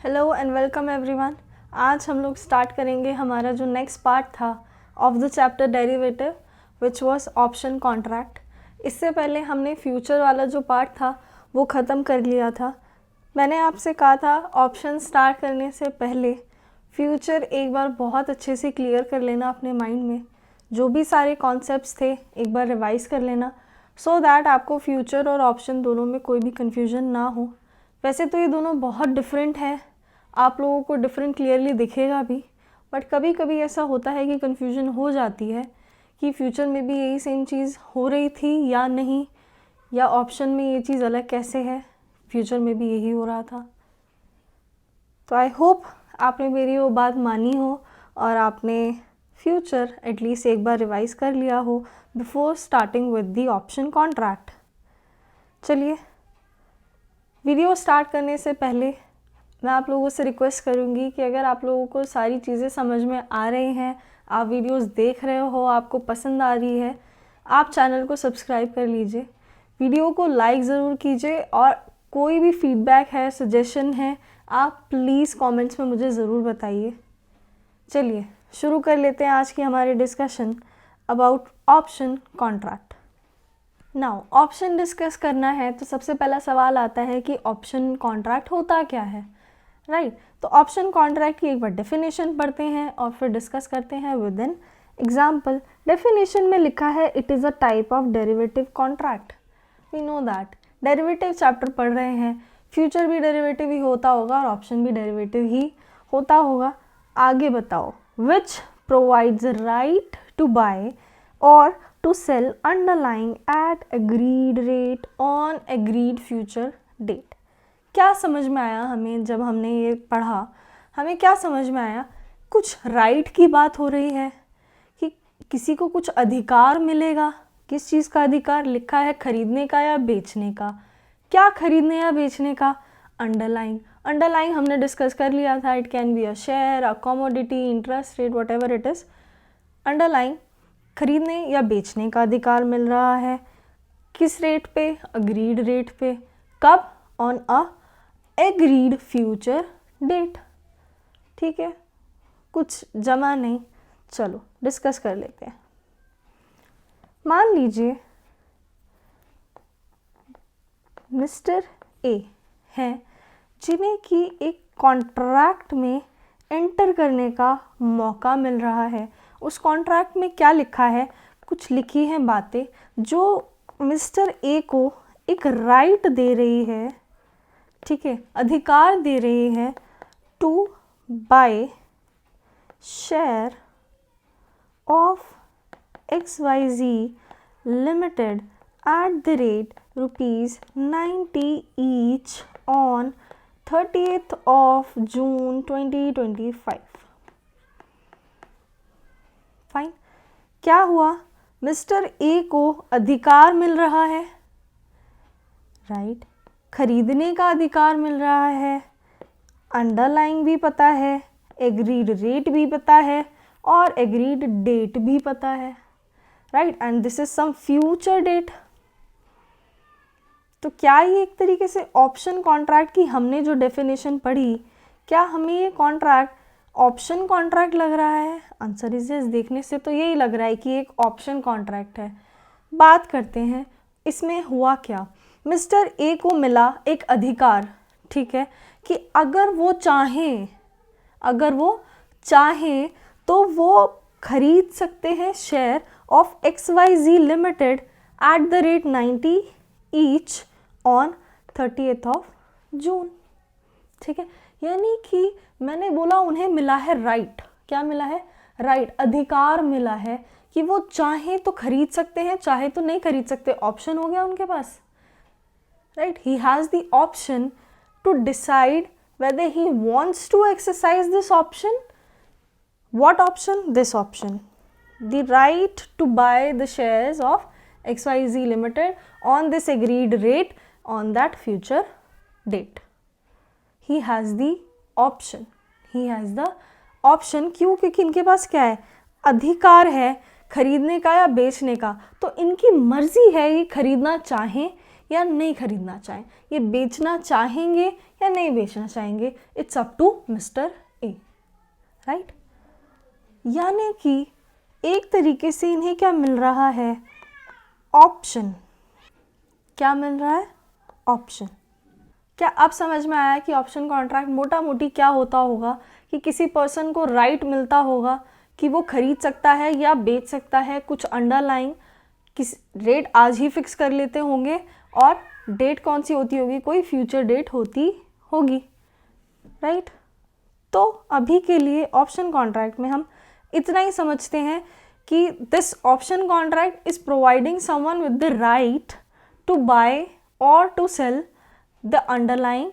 Hello and welcome everyone. आज हम लोग स्टार्ट करेंगे हमारा जो नेक्स्ट पार्ट था of the chapter derivative which was option contract. इससे पहले हमने फ्यूचर वाला जो पार्ट था वो ख़त्म कर लिया था। मैंने आपसे कहा था ऑप्शन स्टार्ट करने से पहले फ्यूचर एक बार बहुत अच्छे से क्लियर कर लेना अपने माइंड में, जो भी सारे कॉन्सेप्ट्स थे एक बार रिवाइज़ कर लेना सो दैट आपको फ्यूचर और ऑप्शन दोनों में कोई भी कन्फ्यूजन ना हो। वैसे तो ये दोनों बहुत डिफरेंट है, आप लोगों को डिफरेंट क्लियरली दिखेगा भी, बट कभी कभी ऐसा होता है कि कन्फ्यूजन हो जाती है कि फ्यूचर में भी यही सेम चीज़ हो रही थी या नहीं, या ऑप्शन में ये चीज़ अलग कैसे है, फ्यूचर में भी यही हो रहा था। तो आई होप आपने मेरी वो बात मानी हो और आपने फ्यूचर एटलीस्ट एक बार रिवाइज़ कर लिया हो before starting with the option contract. चलिए, वीडियो स्टार्ट करने से पहले मैं आप लोगों से रिक्वेस्ट करूंगी कि अगर आप लोगों को सारी चीज़ें समझ में आ रही हैं, आप वीडियोस देख रहे हो, आपको पसंद आ रही है, आप चैनल को सब्सक्राइब कर लीजिए, वीडियो को लाइक ज़रूर कीजिए और कोई भी फीडबैक है, सजेशन है, आप प्लीज़ कमेंट्स में मुझे ज़रूर बताइए। चलिए शुरू कर लेते हैं आज की हमारी discussion about option contract. Now option discuss करना है तो सबसे पहला सवाल आता है कि ऑप्शन कॉन्ट्रैक्ट होता क्या है, राइट। तो ऑप्शन कॉन्ट्रैक्ट की एक बार डेफिनेशन पढ़ते हैं और फिर डिस्कस करते हैं विद एन एग्जाम्पल। डेफिनेशन में लिखा है it is a type of derivative contract. We know that derivative chapter पढ़ रहे हैं, फ्यूचर भी डेरिवेटिव ही होता होगा और ऑप्शन भी डेरिवेटिव ही होता होगा। आगे बताओ, which provides right to buy और to sell underlying at agreed rate on agreed future date. क्या समझ में आया हमें जब हमने ये पढ़ा? हमें क्या समझ में आया? कुछ राइट की बात हो रही है कि किसी को कुछ अधिकार मिलेगा। किस चीज़ का अधिकार लिखा है? खरीदने का या बेचने का? क्या खरीदने या बेचने का? अंडरलाइंग। अंडरलाइंग हमने डिस्कस कर लिया था, it can be a share, a commodity, interest rate, what ever it is. Underlying खरीदने या बेचने का अधिकार मिल रहा है। किस रेट पे? अग्रीड रेट पे। कब? On a agreed future date. ठीक है, कुछ जमा नहीं। चलो डिस्कस कर लेते हैं। मान लीजिए मिस्टर ए हैं जिन्हें कि एक कॉन्ट्रैक्ट में एंटर करने का मौका मिल रहा है। उस कॉन्ट्रैक्ट में क्या लिखा है? कुछ लिखी हैं बातें जो मिस्टर ए को एक राइट दे रही है, ठीक है, अधिकार दे रही है to buy share of XYZ limited at the rate ₹90 each on 30th of June 2025। Fine, क्या हुआ? मिस्टर ए को अधिकार मिल रहा है, राइट, खरीदने का अधिकार मिल रहा है, अंडरलाइंग भी पता है, एग्रीड रेट भी पता है और एग्रीड डेट भी पता है, right, and this is some future date. तो क्या ये एक तरीके से ऑप्शन कॉन्ट्रैक्ट की हमने जो डेफिनेशन पढ़ी, क्या हमें ये कॉन्ट्रैक्ट ऑप्शन कॉन्ट्रैक्ट लग रहा है? Answer is yes. देखने से तो यही लग रहा है कि एक ऑप्शन कॉन्ट्रैक्ट है। बात करते हैं इसमें हुआ क्या। मिस्टर ए को मिला एक अधिकार, ठीक है, कि अगर वो चाहें तो वो खरीद सकते हैं share of XYZ limited at the rate 90 each on 30th of June। ठीक है, यानी कि मैंने बोला उन्हें मिला है राइट। क्या मिला है? राइट, अधिकार मिला है कि वो चाहे तो खरीद सकते हैं, चाहे तो नहीं खरीद सकते। ऑप्शन हो गया उनके पास, right. He has the option to decide whether he wants to exercise this option. What option? This option, the right to buy the shares of XYZ Limited on this agreed rate on that future date. He has the option. He has the option क्यों? क्योंकि इनके पास क्या है? अधिकार है खरीदने का या बेचने का। तो इनकी मर्जी है ये खरीदना चाहें या नहीं खरीदना चाहें, ये बेचना चाहेंगे या नहीं बेचना चाहेंगे, it's up to mister A, right. यानी कि एक तरीके से इन्हें क्या मिल रहा है, ऑप्शन। क्या मिल रहा है, ऑप्शन। क्या अब समझ में आया कि ऑप्शन कॉन्ट्रैक्ट मोटा मोटी क्या होता होगा, कि किसी पर्सन को राइट मिलता होगा कि वो खरीद सकता है या बेच सकता है, कुछ अंडरलाइन किस रेट आज ही फिक्स कर लेते होंगे, और डेट कौन सी होती होगी, कोई फ्यूचर डेट होती होगी, राइट। तो अभी के लिए ऑप्शन कॉन्ट्रैक्ट में हम इतना ही समझते हैं कि this option contract is providing someone with the right to buy और to sell the underline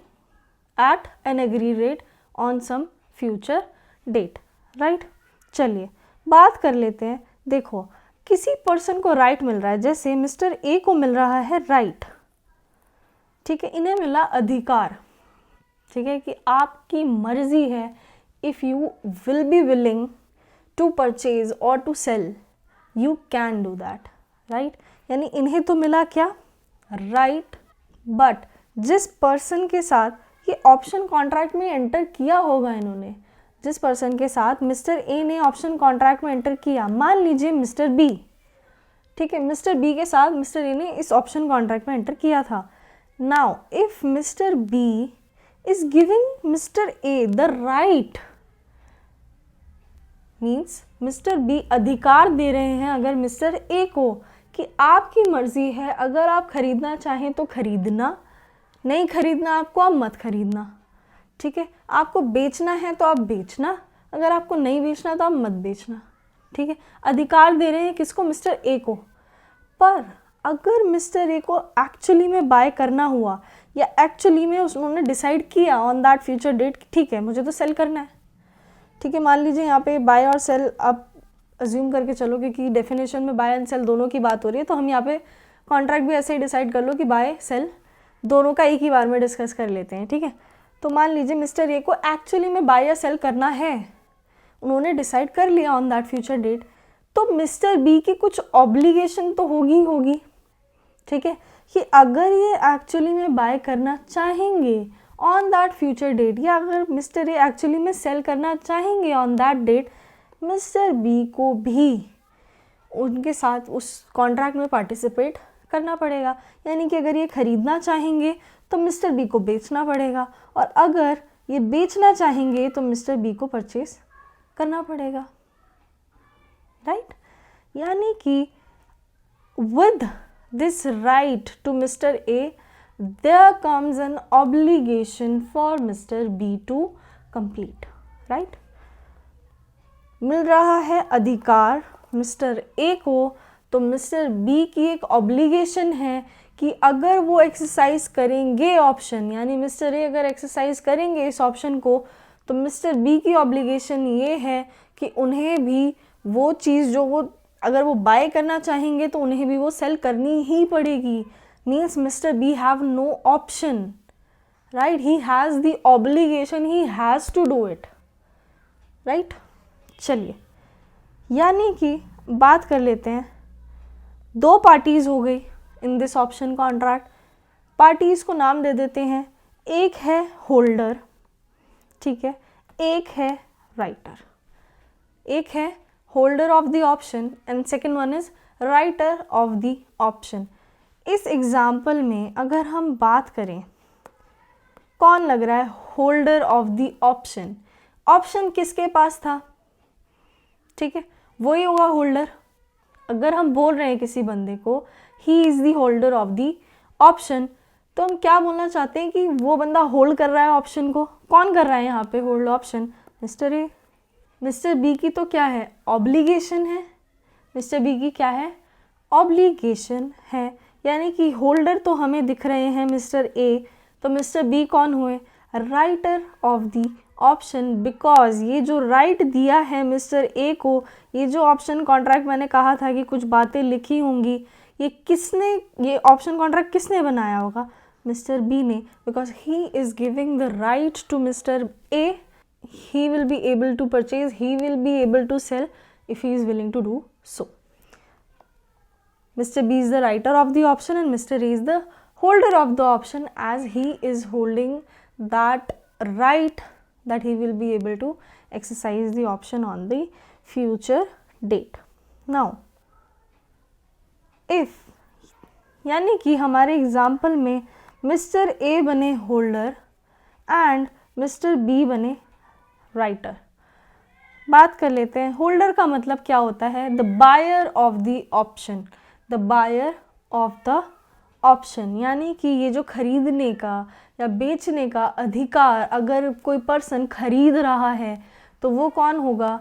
at an agree rate on some future date, right. चलिए बात कर लेते हैं। देखो किसी पर्सन को राइट मिल रहा है, जैसे मिस्टर ए को मिल रहा है राइट, ठीक है, इन्हें मिला अधिकार, ठीक है, कि आपकी मर्जी है, if you will be willing to purchase और to sell you can do that, right. यानी इन्हें तो मिला क्या, राइट। बट जिस पर्सन के साथ ये ऑप्शन कॉन्ट्रैक्ट में एंटर किया होगा, इन्होंने जिस पर्सन के साथ मिस्टर ए ने ऑप्शन कॉन्ट्रैक्ट में एंटर किया, मान लीजिए मिस्टर बी, ठीक है, मिस्टर बी के साथ मिस्टर ए ने इस ऑप्शन कॉन्ट्रैक्ट में एंटर किया था। Now if mister B is giving mister A the right, means mister B अधिकार दे रहे हैं अगर मिस्टर ए को कि आपकी मर्जी है, अगर आप खरीदना चाहें तो खरीदना, नहीं खरीदना आपको आप मत खरीदना, ठीक है। आपको बेचना है तो आप बेचना, अगर आपको नहीं बेचना तो आप मत बेचना, ठीक है। अधिकार दे रहे हैं किसको, मिस्टर ए को। पर अगर मिस्टर ए को एक्चुअली में बाय करना हुआ, या एक्चुअली में उन्होंने डिसाइड किया ऑन दैट फ्यूचर डेट, ठीक है मुझे तो सेल करना है, ठीक है। मान लीजिए यहाँ पे बाय और सेल आप अज्यूम करके चलो, क्योंकि डेफिनेशन में बाय एंड सेल दोनों की बात हो रही है, तो हम यहाँ पे कॉन्ट्रैक्ट भी ऐसे ही डिसाइड कर लो कि बाय सेल दोनों का एक ही बार में डिस्कस कर लेते हैं, ठीक है। तो मान लीजिए मिस्टर ए को एक्चुअली में बाय या सेल करना है, उन्होंने डिसाइड कर लिया ऑन दैट फ्यूचर डेट, तो मिस्टर बी की कुछ ऑब्लिगेशन तो होगी, ठीक है, कि अगर ये एक्चुअली में बाय करना चाहेंगे ऑन दैट फ्यूचर डेट, या अगर मिस्टर ए एक्चुअली में सेल करना चाहेंगे on that date, mister B को भी उनके साथ उस कॉन्ट्रैक्ट में पार्टिसिपेट करना पड़ेगा। यानी कि अगर ये खरीदना चाहेंगे तो मिस्टर बी को बेचना पड़ेगा, और अगर ये बेचना चाहेंगे तो मिस्टर बी को परचेस करना पड़ेगा, राइट। यानी कि with this right to mister A there comes an obligation for Mr. B to complete, right? मिल रहा है अधिकार मिस्टर ए को, तो मिस्टर बी की एक ऑब्लिगेशन है कि अगर वो एक्सरसाइज करेंगे ऑप्शन, यानी मिस्टर ए अगर एक्सरसाइज करेंगे इस ऑप्शन को, तो मिस्टर बी की ऑब्लिगेशन ये है कि उन्हें भी वो चीज़ जो वो अगर वो बाय करना चाहेंगे तो उन्हें भी वो सेल करनी ही पड़ेगी। Means Mr. B have no option, right? He has the obligation, he has to do it, right? चलिए, यानी कि बात कर लेते हैं, दो पार्टीज हो गई in this option contract. Parties को नाम दे देते हैं, एक है होल्डर, ठीक है, एक है राइटर। एक है holder of the option and second one is writer of the option. इस एग्जाम्पल में अगर हम बात करें, कौन लग रहा है holder of the option, option किसके पास था, ठीक है, वही होगा होल्डर। अगर हम बोल रहे हैं किसी बंदे को ही is the holder of the option, तो हम क्या बोलना चाहते हैं कि वो बंदा होल्ड कर रहा है ऑप्शन को। कौन कर रहा है यहाँ पे hold option, mister A. Mister B की तो क्या है, ऑब्लिगेशन है, मिस्टर बी की क्या है, ऑब्लिगेशन है। यानी कि होल्डर तो हमें दिख रहे हैं मिस्टर ए, तो मिस्टर बी कौन हुए, writer of the option, because ये जो राइट दिया है मिस्टर ए को, ये जो ऑप्शन कॉन्ट्रैक्ट मैंने कहा था कि कुछ बातें लिखी होंगी, ये किसने, ये ऑप्शन कॉन्ट्रैक्ट किसने बनाया होगा, मिस्टर बी ने, because he is giving the right to mister A, he will be able to purchase, he will be able to sell if he is willing to do so. Mr. B is the writer of the option and Mr. A is the holder of the option as he is holding that right that he will be able to exercise the option on the future date. Now if यानी कि हमारे example में mister A बने holder and mister B बने writer. बात कर लेते हैं होल्डर का मतलब क्या होता है. The buyer of the option, the buyer of the option यानी कि ये जो खरीदने का या बेचने का अधिकार अगर कोई पर्सन खरीद रहा है तो वो कौन होगा.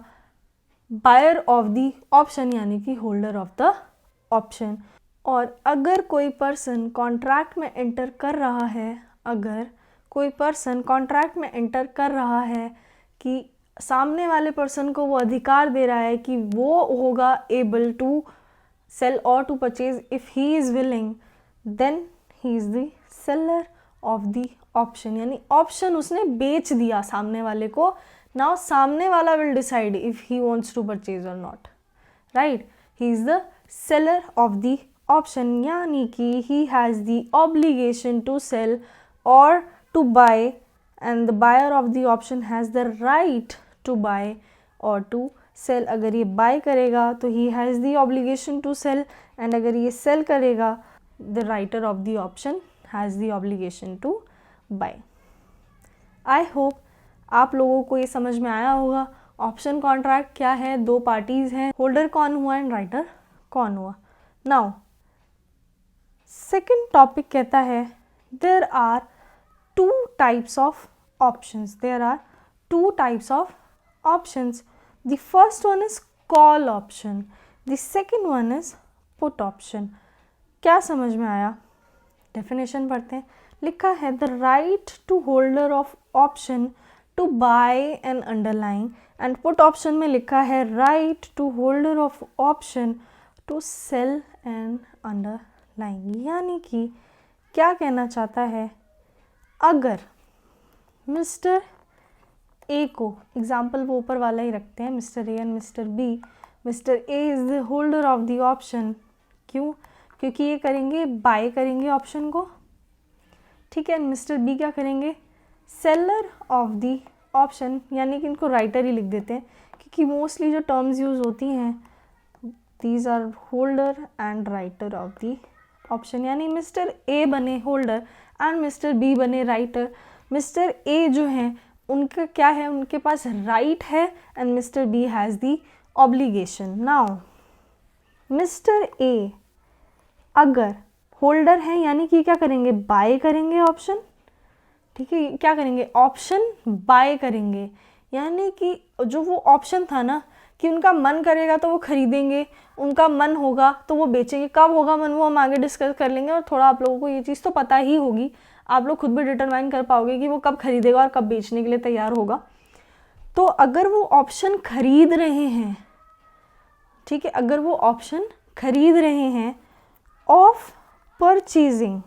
बायर ऑफ द ऑप्शन यानी कि होल्डर ऑफ द ऑप्शन. और अगर कोई पर्सन कॉन्ट्रैक्ट में एंटर कर रहा है, अगर कोई पर्सन कॉन्ट्रैक्ट में एंटर कर रहा है कि सामने वाले पर्सन को वो अधिकार दे रहा है कि वो होगा एबल टू सेल और to purchase if he is willing, then he is the seller of the option. यानी ऑप्शन उसने बेच दिया सामने वाले को. नाउ सामने वाला will decide if he wants to purchase और not, right. He is the seller of the option यानी कि he has the obligation to sell और to buy and the buyer of the option has the right to buy और to sell. अगर ये buy करेगा तो he has the obligation to sell and अगर ये सेल करेगा the writer of the option has the obligation to buy. I hope आप लोगों को ये समझ में आया होगा. ऑप्शन कॉन्ट्रैक्ट क्या है, दो पार्टीज़ हैं, होल्डर कौन हुआ एंड राइटर कौन हुआ. नाउ सेकेंड टॉपिक कहता है there are two types of options. There are two types of options. The first one is call option, the second one is put option. क्या समझ में आया. डेफिनेशन पढ़ते हैं. लिखा है the right to holder of option to buy and underlying and put option में लिखा है right to holder of option to sell and underlying. यानी कि क्या कहना चाहता है, अगर मिस्टर ए को, एग्जाम्पल वो ऊपर वाला ही रखते हैं, mister A and mister B. Mister A is the holder of the option. क्यों? क्योंकि ये करेंगे बाय करेंगे ऑप्शन को, ठीक है. मिस्टर बी क्या करेंगे, सेलर ऑफ द ऑप्शन. यानी कि इनको राइटर ही लिख देते हैं क्योंकि मोस्टली जो टर्म्स यूज़ होती हैं these are holder and writer of the option. यानी मिस्टर ए बने होल्डर एंड मिस्टर बी बने राइटर. मिस्टर ए जो हैं उनका क्या है, उनके पास राइट है and mister B has the obligation. Now mister A अगर होल्डर है यानी कि क्या करेंगे, बाय करेंगे ऑप्शन, ठीक है. क्या करेंगे, ऑप्शन बाय करेंगे. यानी कि जो वो ऑप्शन था ना कि उनका मन करेगा तो वो खरीदेंगे, उनका मन होगा तो वो बेचेंगे. कब होगा मन वो हम आगे डिस्कस कर लेंगे. और थोड़ा आप लोगों को ये चीज़ तो पता ही होगी, आप लोग खुद भी डिटरमाइन कर पाओगे कि वो कब खरीदेगा और कब बेचने के लिए तैयार होगा. तो अगर वो ऑप्शन खरीद रहे हैं, ठीक है, अगर वो ऑप्शन खरीद रहे हैं ऑफ परचेजिंग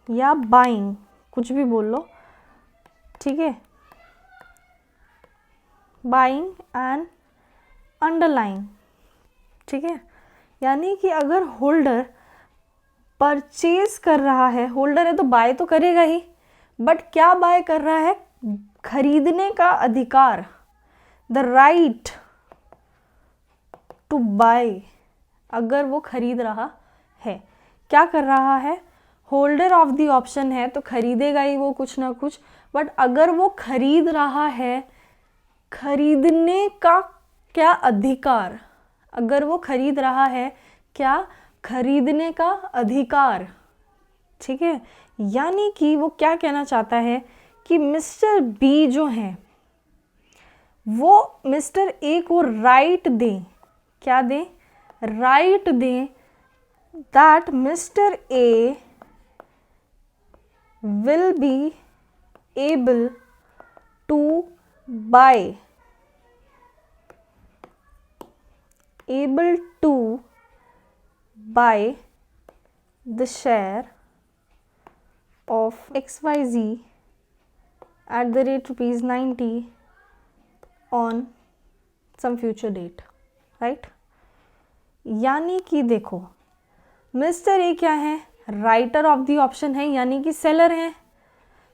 या बाइंग, कुछ भी बोल लो, ठीक है, बाइंग एंड अंडरलाइन, ठीक है. यानी कि अगर होल्डर परचेज कर रहा है, होल्डर है तो बाय तो करेगा ही, बट क्या बाय कर रहा है, खरीदने का अधिकार, द राइट टू बाय. अगर वो खरीद रहा है, क्या कर रहा है, होल्डर ऑफ द ऑप्शन है तो खरीदेगा ही वो कुछ ना कुछ. बट अगर वो खरीद रहा है, खरीदने का क्या अधिकार, अगर वो खरीद रहा है क्या, खरीदने का अधिकार, ठीक है. यानी कि वो क्या कहना चाहता है कि मिस्टर बी जो हैं वो मिस्टर ए को राइट दें. क्या दें, राइट दें that mister A will be able to buy, able to buy the share of XYZ at the rate ₹90 on some future date, right. यानी कि देखो मिस्टर ए क्या है, राइटर ऑफ द ऑप्शन है यानी कि सेलर है।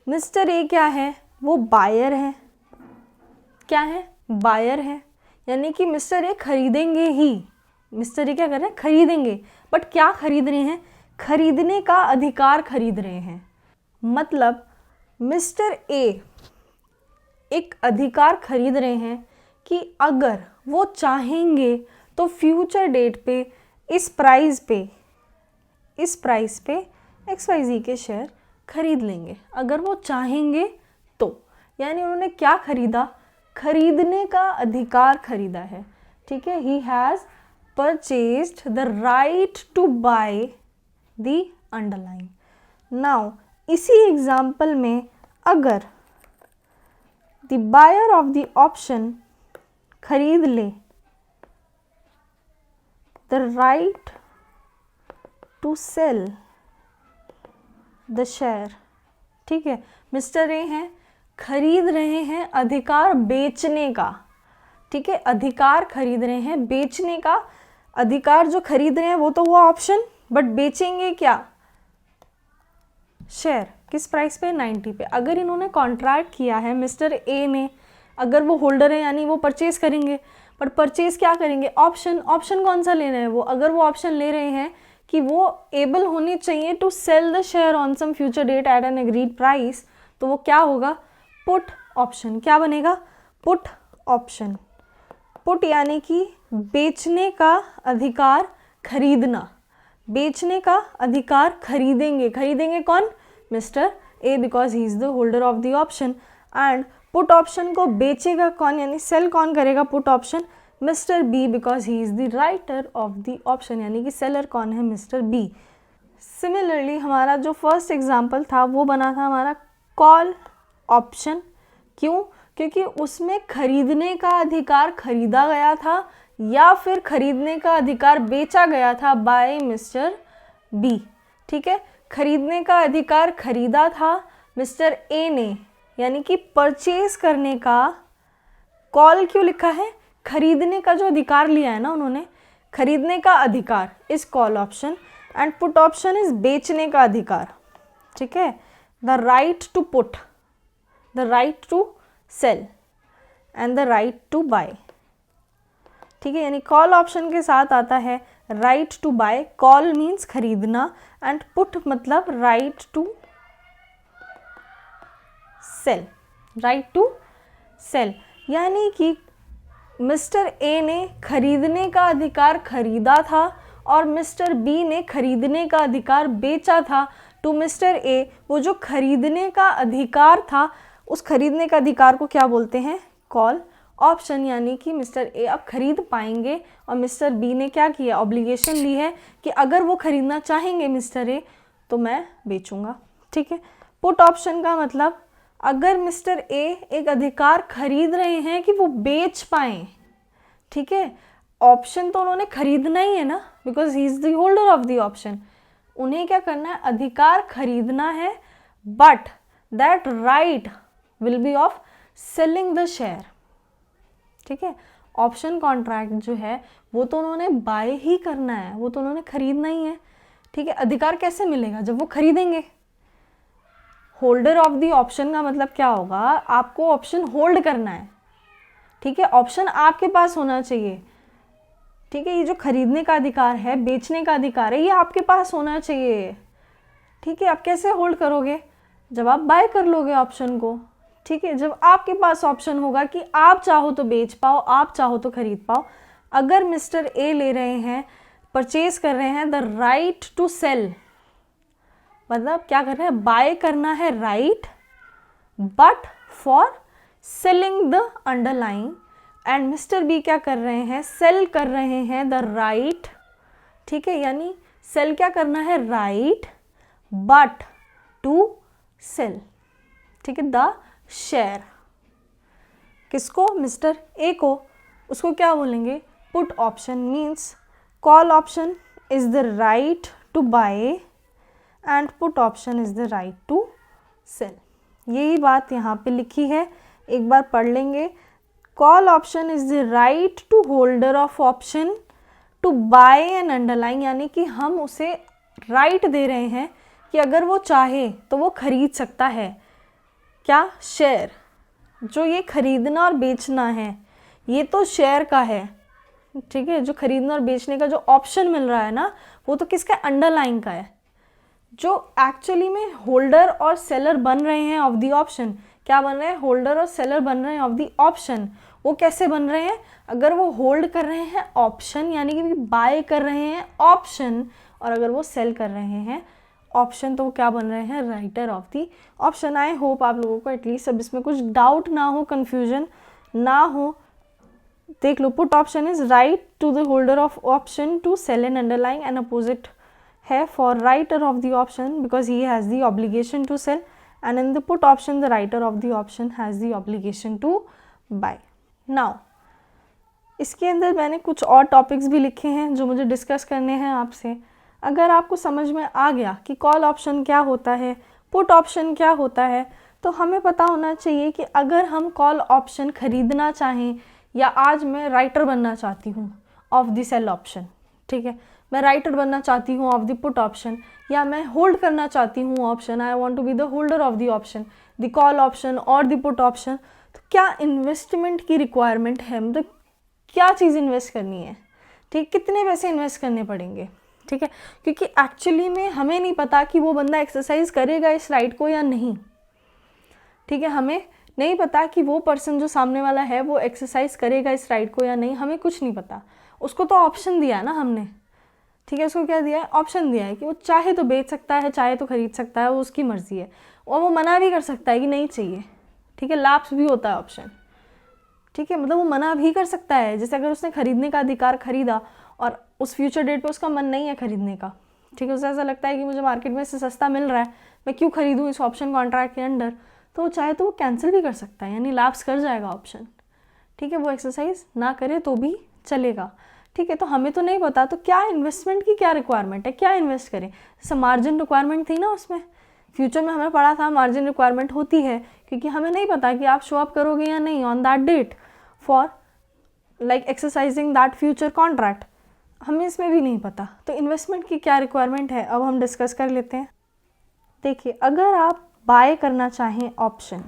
मिस्टर ए क्या है, वो बायर है। क्या है, बायर है, यानी कि मिस्टर ए खरीदेंगे ही। मिस्टर ए क्या कर रहे हैं, खरीदेंगे। बट क्या खरीद रहे हैं, खरीदने का अधिकार खरीद रहे हैं। मतलब मिस्टर ए एक अधिकार खरीद रहे हैं कि अगर वो चाहेंगे तो फ्यूचर डेट पे इस प्राइस पे XYZ के शेयर खरीद लेंगे, अगर वो चाहेंगे तो। यानी उन्होंने क्या खरीदा, खरीदने का अधिकार खरीदा है। ठीक है, he has purchased the right to buy the underline. Now इसी एग्जाम्पल में अगर the buyer of the option खरीद ले the right to sell the share. ठीक है, मिस्टर ए हैं, खरीद रहे हैं अधिकार बेचने का। ठीक है, अधिकार खरीद रहे हैं बेचने का। अधिकार जो खरीद रहे हैं वो तो हुआ ऑप्शन, बट बेचेंगे क्या, शेयर। किस प्राइस पे, 90 पे। अगर इन्होंने कॉन्ट्रैक्ट किया है मिस्टर ए ने, अगर वो होल्डर है यानी वो परचेज करेंगे। पर परचेज क्या करेंगे, ऑप्शन। ऑप्शन कौन सा ले रहे हैं वो, अगर वो ऑप्शन ले रहे हैं कि वो एबल होने चाहिए to sell the share on some future date at an agreed price, तो वो क्या होगा, पुट ऑप्शन। क्या बनेगा, पुट ऑप्शन। पुट यानी कि बेचने का अधिकार खरीदना, बेचने का अधिकार खरीदेंगे। खरीदेंगे कौन, mister A, because he is the holder of the option. And put option को बेचेगा कौन, यानी सेल कौन करेगा put option, mister B, because he is the writer of the option, यानी कि सेलर कौन है, मिस्टर बी। सिमिलरली हमारा जो फर्स्ट एग्जाम्पल था वो बना था हमारा कॉल ऑप्शन। क्यों, क्योंकि उसमें खरीदने का अधिकार खरीदा गया था या फिर खरीदने का अधिकार बेचा गया था बाय मिस्टर बी। ठीक है, खरीदने का अधिकार खरीदा था मिस्टर ए ने, यानी कि परचेज करने का। कॉल क्यों लिखा है, खरीदने का जो अधिकार लिया है ना उन्होंने, खरीदने का अधिकार is call option. And put option is बेचने का अधिकार। ठीक है, the right to put, the right to sell and the right to buy. ठीक है, यानी कॉल ऑप्शन के साथ आता है right to buy. Call means खरीदना एंड पुट मतलब right to sell, right to sell. यानी कि मिस्टर ए ने खरीदने का अधिकार खरीदा था और मिस्टर बी ने खरीदने का अधिकार बेचा था टू मिस्टर ए। वो जो खरीदने का अधिकार था, उस खरीदने का अधिकार को क्या बोलते हैं, कॉल ऑप्शन। यानी कि मिस्टर ए अब खरीद पाएंगे और मिस्टर बी ने क्या किया, ऑब्लिगेशन ली है कि अगर वो खरीदना चाहेंगे मिस्टर ए तो मैं बेचूंगा। ठीक है, पुट ऑप्शन का मतलब अगर मिस्टर ए एक अधिकार खरीद रहे हैं कि वो बेच पाएँ। ठीक है, ऑप्शन तो उन्होंने खरीदना ही है ना, because he is the holder of the option. उन्हें क्या करना है, अधिकार खरीदना है, but that right will be of selling the share. ठीक है, ऑप्शन कॉन्ट्रैक्ट जो है वो तो उन्होंने बाय ही करना है, वो तो उन्होंने खरीदना ही है। ठीक है, अधिकार कैसे मिलेगा, जब वो खरीदेंगे। होल्डर ऑफ द ऑप्शन का मतलब क्या होगा, आपको ऑप्शन होल्ड करना है। ठीक है, ऑप्शन आपके पास होना चाहिए। ठीक है, ये जो खरीदने का अधिकार है, बेचने का अधिकार है, ये आपके पास होना चाहिए। ठीक है, आप कैसे होल्ड करोगे, जब आप बाय कर लोगे ऑप्शन को। ठीक है, जब आपके पास ऑप्शन होगा कि आप चाहो तो बेच पाओ, आप चाहो तो खरीद पाओ। अगर मिस्टर ए ले रहे हैं, परचेज कर रहे हैं द राइट टू सेल, मतलब क्या कर रहे हैं, बाय करना है right, but for selling the underlying. And mister B क्या कर रहे हैं, सेल कर रहे हैं द राइट। ठीक है, यानी सेल क्या करना है, राइट, बट टू सेल। ठीक है, द शेयर। किसको, मिस्टर ए को। उसको क्या बोलेंगे, put option. Means call option is the right to buy and put option is the right to sell. यही बात यहाँ पे लिखी है, एक बार पढ़ लेंगे। Call option is the right to holder of option to buy an underlying, यानी कि हम उसे राइट दे रहे हैं कि अगर वो चाहे तो वो खरीद सकता है। क्या? शेयर। जो ये खरीदना और बेचना है ये तो शेयर का है, ठीक है। जो खरीदना और बेचने का जो ऑप्शन मिल रहा है ना, वो तो किसका? अंडरलाइन का है। जो एक्चुअली में होल्डर और सेलर बन रहे हैं ऑफ द ऑप्शन, क्या बन रहे हैं? होल्डर और सेलर बन रहे हैं ऑफ द ऑप्शन। वो कैसे बन रहे हैं? अगर वो होल्ड कर रहे हैं ऑप्शन, यानी कि बाय कर रहे हैं ऑप्शन, और अगर वो सेल कर रहे हैं ऑप्शन, तो वो क्या बन रहे हैं? Writer of the option. I hope आप लोगों को एटलीस्ट अब इसमें कुछ डाउट ना हो, कन्फ्यूजन ना हो। देख लो, put option is right to the holder of option to sell an underline, and opposite है for writer of the option because he has the obligation to sell, and in the put option the writer of the option has the obligation to buy. Now इसके अंदर मैंने कुछ और topics भी लिखे हैं जो मुझे डिस्कस करने हैं आपसे। अगर आपको समझ में आ गया कि कॉल ऑप्शन क्या होता है, पुट ऑप्शन क्या होता है, तो हमें पता होना चाहिए कि अगर हम कॉल ऑप्शन खरीदना चाहें, या आज मैं राइटर बनना चाहती हूँ ऑफ द सेल ऑप्शन, ठीक है, मैं राइटर बनना चाहती हूँ ऑफ द पुट ऑप्शन, या मैं होल्ड करना चाहती हूँ option, I want to be the holder of the option, the call option और द पुट ऑप्शन, तो क्या इन्वेस्टमेंट की रिक्वायरमेंट है? मतलब क्या चीज़ इन्वेस्ट करनी है, ठीक, कितने पैसे इन्वेस्ट करने पड़ेंगे, ठीक है, क्योंकि एक्चुअली में हमें नहीं पता कि वो बंदा एक्सरसाइज करेगा इस राइट को या नहीं, ठीक है, हमें नहीं पता कि वो पर्सन जो सामने वाला है वो एक्सरसाइज करेगा इस राइट को या नहीं, हमें कुछ नहीं पता। उसको तो ऑप्शन दिया है ना हमने, ठीक है, उसको क्या दिया है? ऑप्शन दिया है कि वो चाहे तो बेच सकता है, चाहे तो खरीद सकता है, वो उसकी मर्जी है, और वो मना भी कर सकता है कि नहीं चाहिए, ठीक है, लाप्स भी होता है ऑप्शन, ठीक है, मतलब वो मना भी कर सकता है। जैसे अगर उसने खरीदने का अधिकार खरीदा और उस फ्यूचर डेट पे उसका मन नहीं है खरीदने का, ठीक है, उसे ऐसा लगता है कि मुझे मार्केट में इससे सस्ता मिल रहा है, मैं क्यों खरीदूँ इस ऑप्शन कॉन्ट्रैक्ट के अंडर, तो वो चाहे तो वो कैंसिल भी कर सकता है, यानी लैप्स कर जाएगा ऑप्शन, ठीक है, वो एक्सरसाइज ना करे तो भी चलेगा, ठीक है। तो हमें तो नहीं पता, तो क्या इन्वेस्टमेंट की क्या रिक्वायरमेंट है, क्या इन्वेस्ट करें? जैसे मार्जिन रिक्वायरमेंट थी ना, उसमें फ्यूचर में हमें पढ़ा था मार्जिन रिक्वायरमेंट होती है, क्योंकि हमें नहीं पता कि आप शो अप करोगे या नहीं on that date for like exercising that future contract, हमें इसमें भी नहीं पता। तो इन्वेस्टमेंट की क्या रिक्वायरमेंट है, अब हम डिस्कस कर लेते हैं। देखिए, अगर आप बाय करना चाहें ऑप्शन,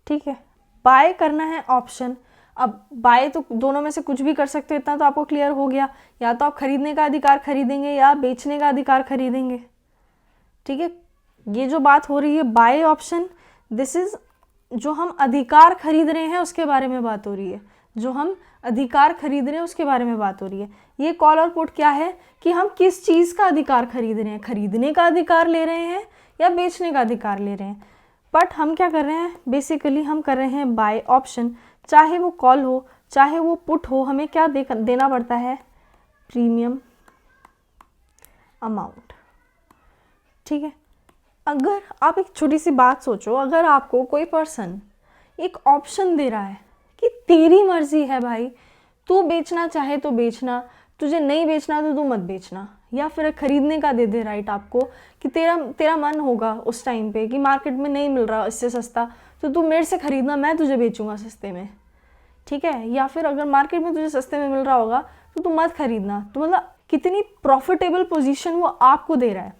ठीक है, बाय करना है ऑप्शन, अब बाय तो दोनों में से कुछ भी कर सकते हो, इतना तो आपको क्लियर हो गया, या तो आप खरीदने का अधिकार खरीदेंगे या बेचने का अधिकार खरीदेंगे, ठीक है। ये जो बात हो रही है बाय ऑप्शन, दिस इज जो हम अधिकार खरीद रहे हैं उसके बारे में बात हो रही है, जो हम अधिकार खरीद रहे हैं उसके बारे में बात हो रही है। ये कॉल और पुट क्या है कि हम किस चीज़ का अधिकार खरीद रहे हैं, खरीदने का अधिकार ले रहे हैं या बेचने का अधिकार ले रहे हैं। बट हम क्या कर रहे हैं, बेसिकली हम कर रहे हैं बाय ऑप्शन, चाहे वो कॉल हो चाहे वो पुट हो, हमें क्या देना पड़ता है? प्रीमियम अमाउंट, ठीक है। अगर आप एक छोटी सी बात सोचो, अगर आपको कोई पर्सन एक ऑप्शन दे रहा है कि तेरी मर्जी है भाई, तू बेचना चाहे तो बेचना, तुझे नहीं बेचना तो तू मत बेचना, या फिर खरीदने का दे दे राइट आपको कि तेरा मन होगा उस टाइम पे कि मार्केट में नहीं मिल रहा इससे सस्ता, तो तू मेरे से खरीदना, मैं तुझे बेचूंगा सस्ते में, ठीक है। या फिर अगर मार्केट में तुझे सस्ते में मिल रहा होगा तो तू मत खरीदना। तो मतलब कितनी प्रॉफिटेबल पोजीशन वो आपको दे रहा है,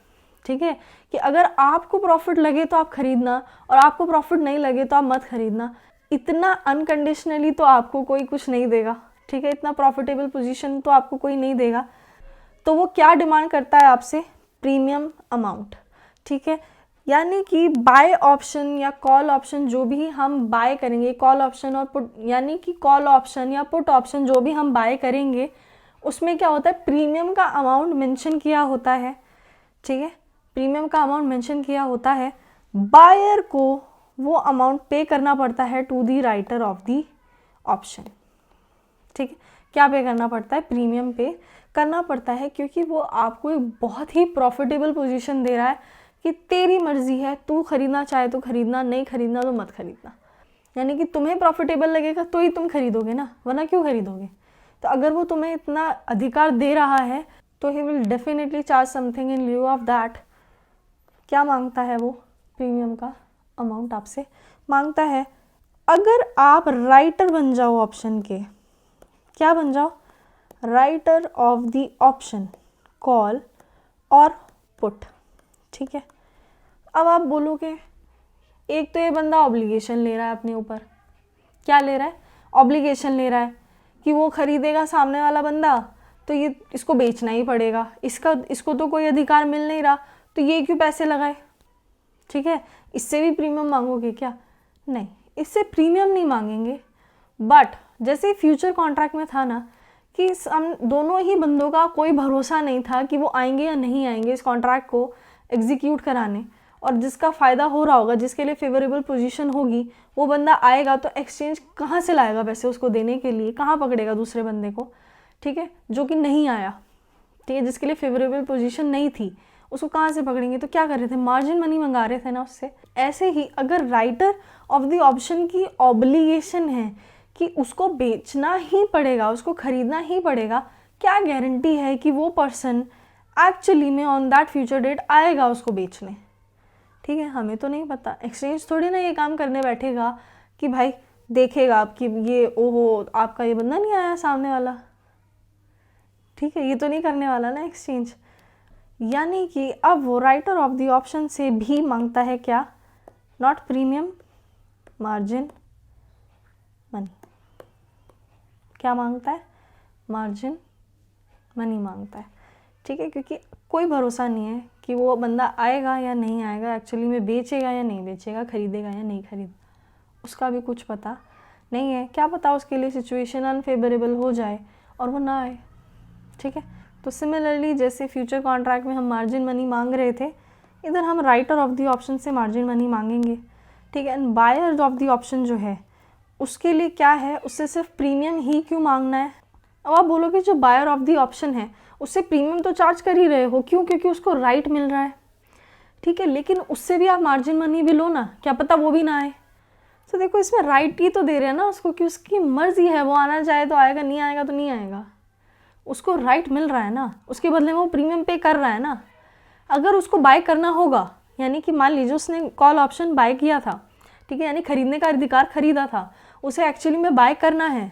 ठीक है, कि अगर आपको प्रॉफिट लगे तो आप खरीदना और आपको प्रॉफिट नहीं लगे तो आप मत खरीदना। इतना अनकंडीशनली तो आपको कोई कुछ नहीं देगा, ठीक है, इतना प्रॉफिटेबल पोजीशन तो आपको कोई नहीं देगा। तो वो क्या डिमांड करता है आपसे? प्रीमियम अमाउंट, ठीक है। यानी कि बाय ऑप्शन या कॉल ऑप्शन जो भी हम बाय करेंगे, कॉल ऑप्शन और पुट, यानी कि कॉल ऑप्शन या पुट ऑप्शन जो भी हम बाय करेंगे उसमें क्या होता है? प्रीमियम का अमाउंट मेंशन किया होता है, ठीक है, प्रीमियम का अमाउंट मेंशन किया होता है। बायर को वो अमाउंट पे करना पड़ता है to the writer of the option, ठीक है। क्या पे करना पड़ता है? प्रीमियम पे करना पड़ता है, क्योंकि वो आपको एक बहुत ही प्रॉफिटेबल पोजीशन दे रहा है कि तेरी मर्जी है, तू खरीदना चाहे तो खरीदना, नहीं खरीदना तो मत खरीदना। यानी कि तुम्हें प्रॉफिटेबल लगेगा तो ही तुम खरीदोगे ना, वरना क्यों खरीदोगे। तो अगर वो तुम्हें इतना अधिकार दे रहा है तो he will definitely charge something in लिeu of that. क्या मांगता है वो? प्रीमियम का अमाउंट आपसे मांगता है। अगर आप राइटर बन जाओ ऑप्शन के, क्या बन जाओ? Writer of the option call और पुट। ठीक है, अब आप बोलोगे एक तो ये बंदा ऑब्लिगेशन ले रहा है अपने ऊपर, क्या ले रहा है, ऑब्लिगेशन ले रहा है कि वो खरीदेगा सामने वाला बंदा तो ये इसको बेचना ही पड़ेगा, इसको तो कोई अधिकार मिल नहीं रहा तो ये क्यों पैसे लगाए। ठीक है, इससे भी प्रीमियम मांगोगे क्या, नहीं, इससे प्रीमियम नहीं मांगेंगे। बट जैसे फ्यूचर कॉन्ट्रैक्ट में था ना कि हम दोनों ही बंदों का कोई भरोसा नहीं था कि वो आएंगे या नहीं आएंगे इस कॉन्ट्रैक्ट को एग्जीक्यूट कराने, और जिसका फ़ायदा हो रहा होगा, जिसके लिए फेवरेबल पोजीशन होगी, वो बंदा आएगा तो एक्सचेंज कहाँ से लाएगा पैसे उसको देने के लिए, कहाँ पकड़ेगा दूसरे बंदे को। ठीक है, जो कि नहीं आया, ठीक है, जिसके लिए फेवरेबल पोजीशन नहीं थी, उसको कहाँ से पकड़ेंगे। तो क्या कर रहे थे, मार्जिन मनी मंगा रहे थे ना उससे। ऐसे ही अगर राइटर ऑफ द ऑप्शन की ऑब्लिगेशन है कि उसको बेचना ही पड़ेगा, उसको खरीदना ही पड़ेगा, क्या गारंटी है कि वो पर्सन एक्चुअली में ऑन दैट फ्यूचर डेट आएगा उसको बेचने। ठीक है, हमें तो नहीं पता, एक्सचेंज थोड़ी ना ये काम करने बैठेगा कि भाई देखेगा आपकी ये ओहो आपका ये बंदा नहीं आया सामने वाला। ठीक है, ये तो नहीं करने वाला ना एक्सचेंज। यानी कि अब वो राइटर ऑफ द ऑप्शन से भी मांगता है क्या, नॉट प्रीमियम, मार्जिन मनी। क्या मांगता है, मार्जिन मनी मांगता है। ठीक है, क्योंकि कोई भरोसा नहीं है कि वो बंदा आएगा या नहीं आएगा, एक्चुअली में बेचेगा या नहीं बेचेगा, खरीदेगा या नहीं खरीदेगा, उसका भी कुछ पता नहीं है। क्या पता उसके लिए सिचुएशन अनफेवरेबल हो जाए और वो ना आए। ठीक है, तो सिमिलरली जैसे फ्यूचर कॉन्ट्रैक्ट में हम मार्जिन मनी मांग रहे थे, इधर हम राइटर ऑफ द ऑप्शन से मार्जिन मनी मांगेंगे। ठीक है, and buyer of the option जो है उसके लिए क्या है, उससे सिर्फ प्रीमियम ही क्यों मांगना है। अब आप बोलोगे जो बायर ऑफ द ऑप्शन है उससे प्रीमियम तो चार्ज कर ही रहे हो, क्यों, क्योंकि उसको राइट मिल रहा है। ठीक है, लेकिन उससे भी आप मार्जिन मनी भी लो ना, क्या पता वो भी ना आए। तो देखो इसमें राइट ही तो दे रहे हैं ना उसको कि उसकी मर्जी है, वो आना चाहे तो आएगा, नहीं आएगा तो नहीं आएगा, उसको राइट मिल रहा है ना, उसके बदले में वो प्रीमियम पे कर रहा है ना। अगर उसको बाय करना होगा, यानी कि मान लीजिए उसने कॉल ऑप्शन बाय किया था, ठीक है, यानी खरीदने का अधिकार खरीदा था, उसे एक्चुअली में बाय करना है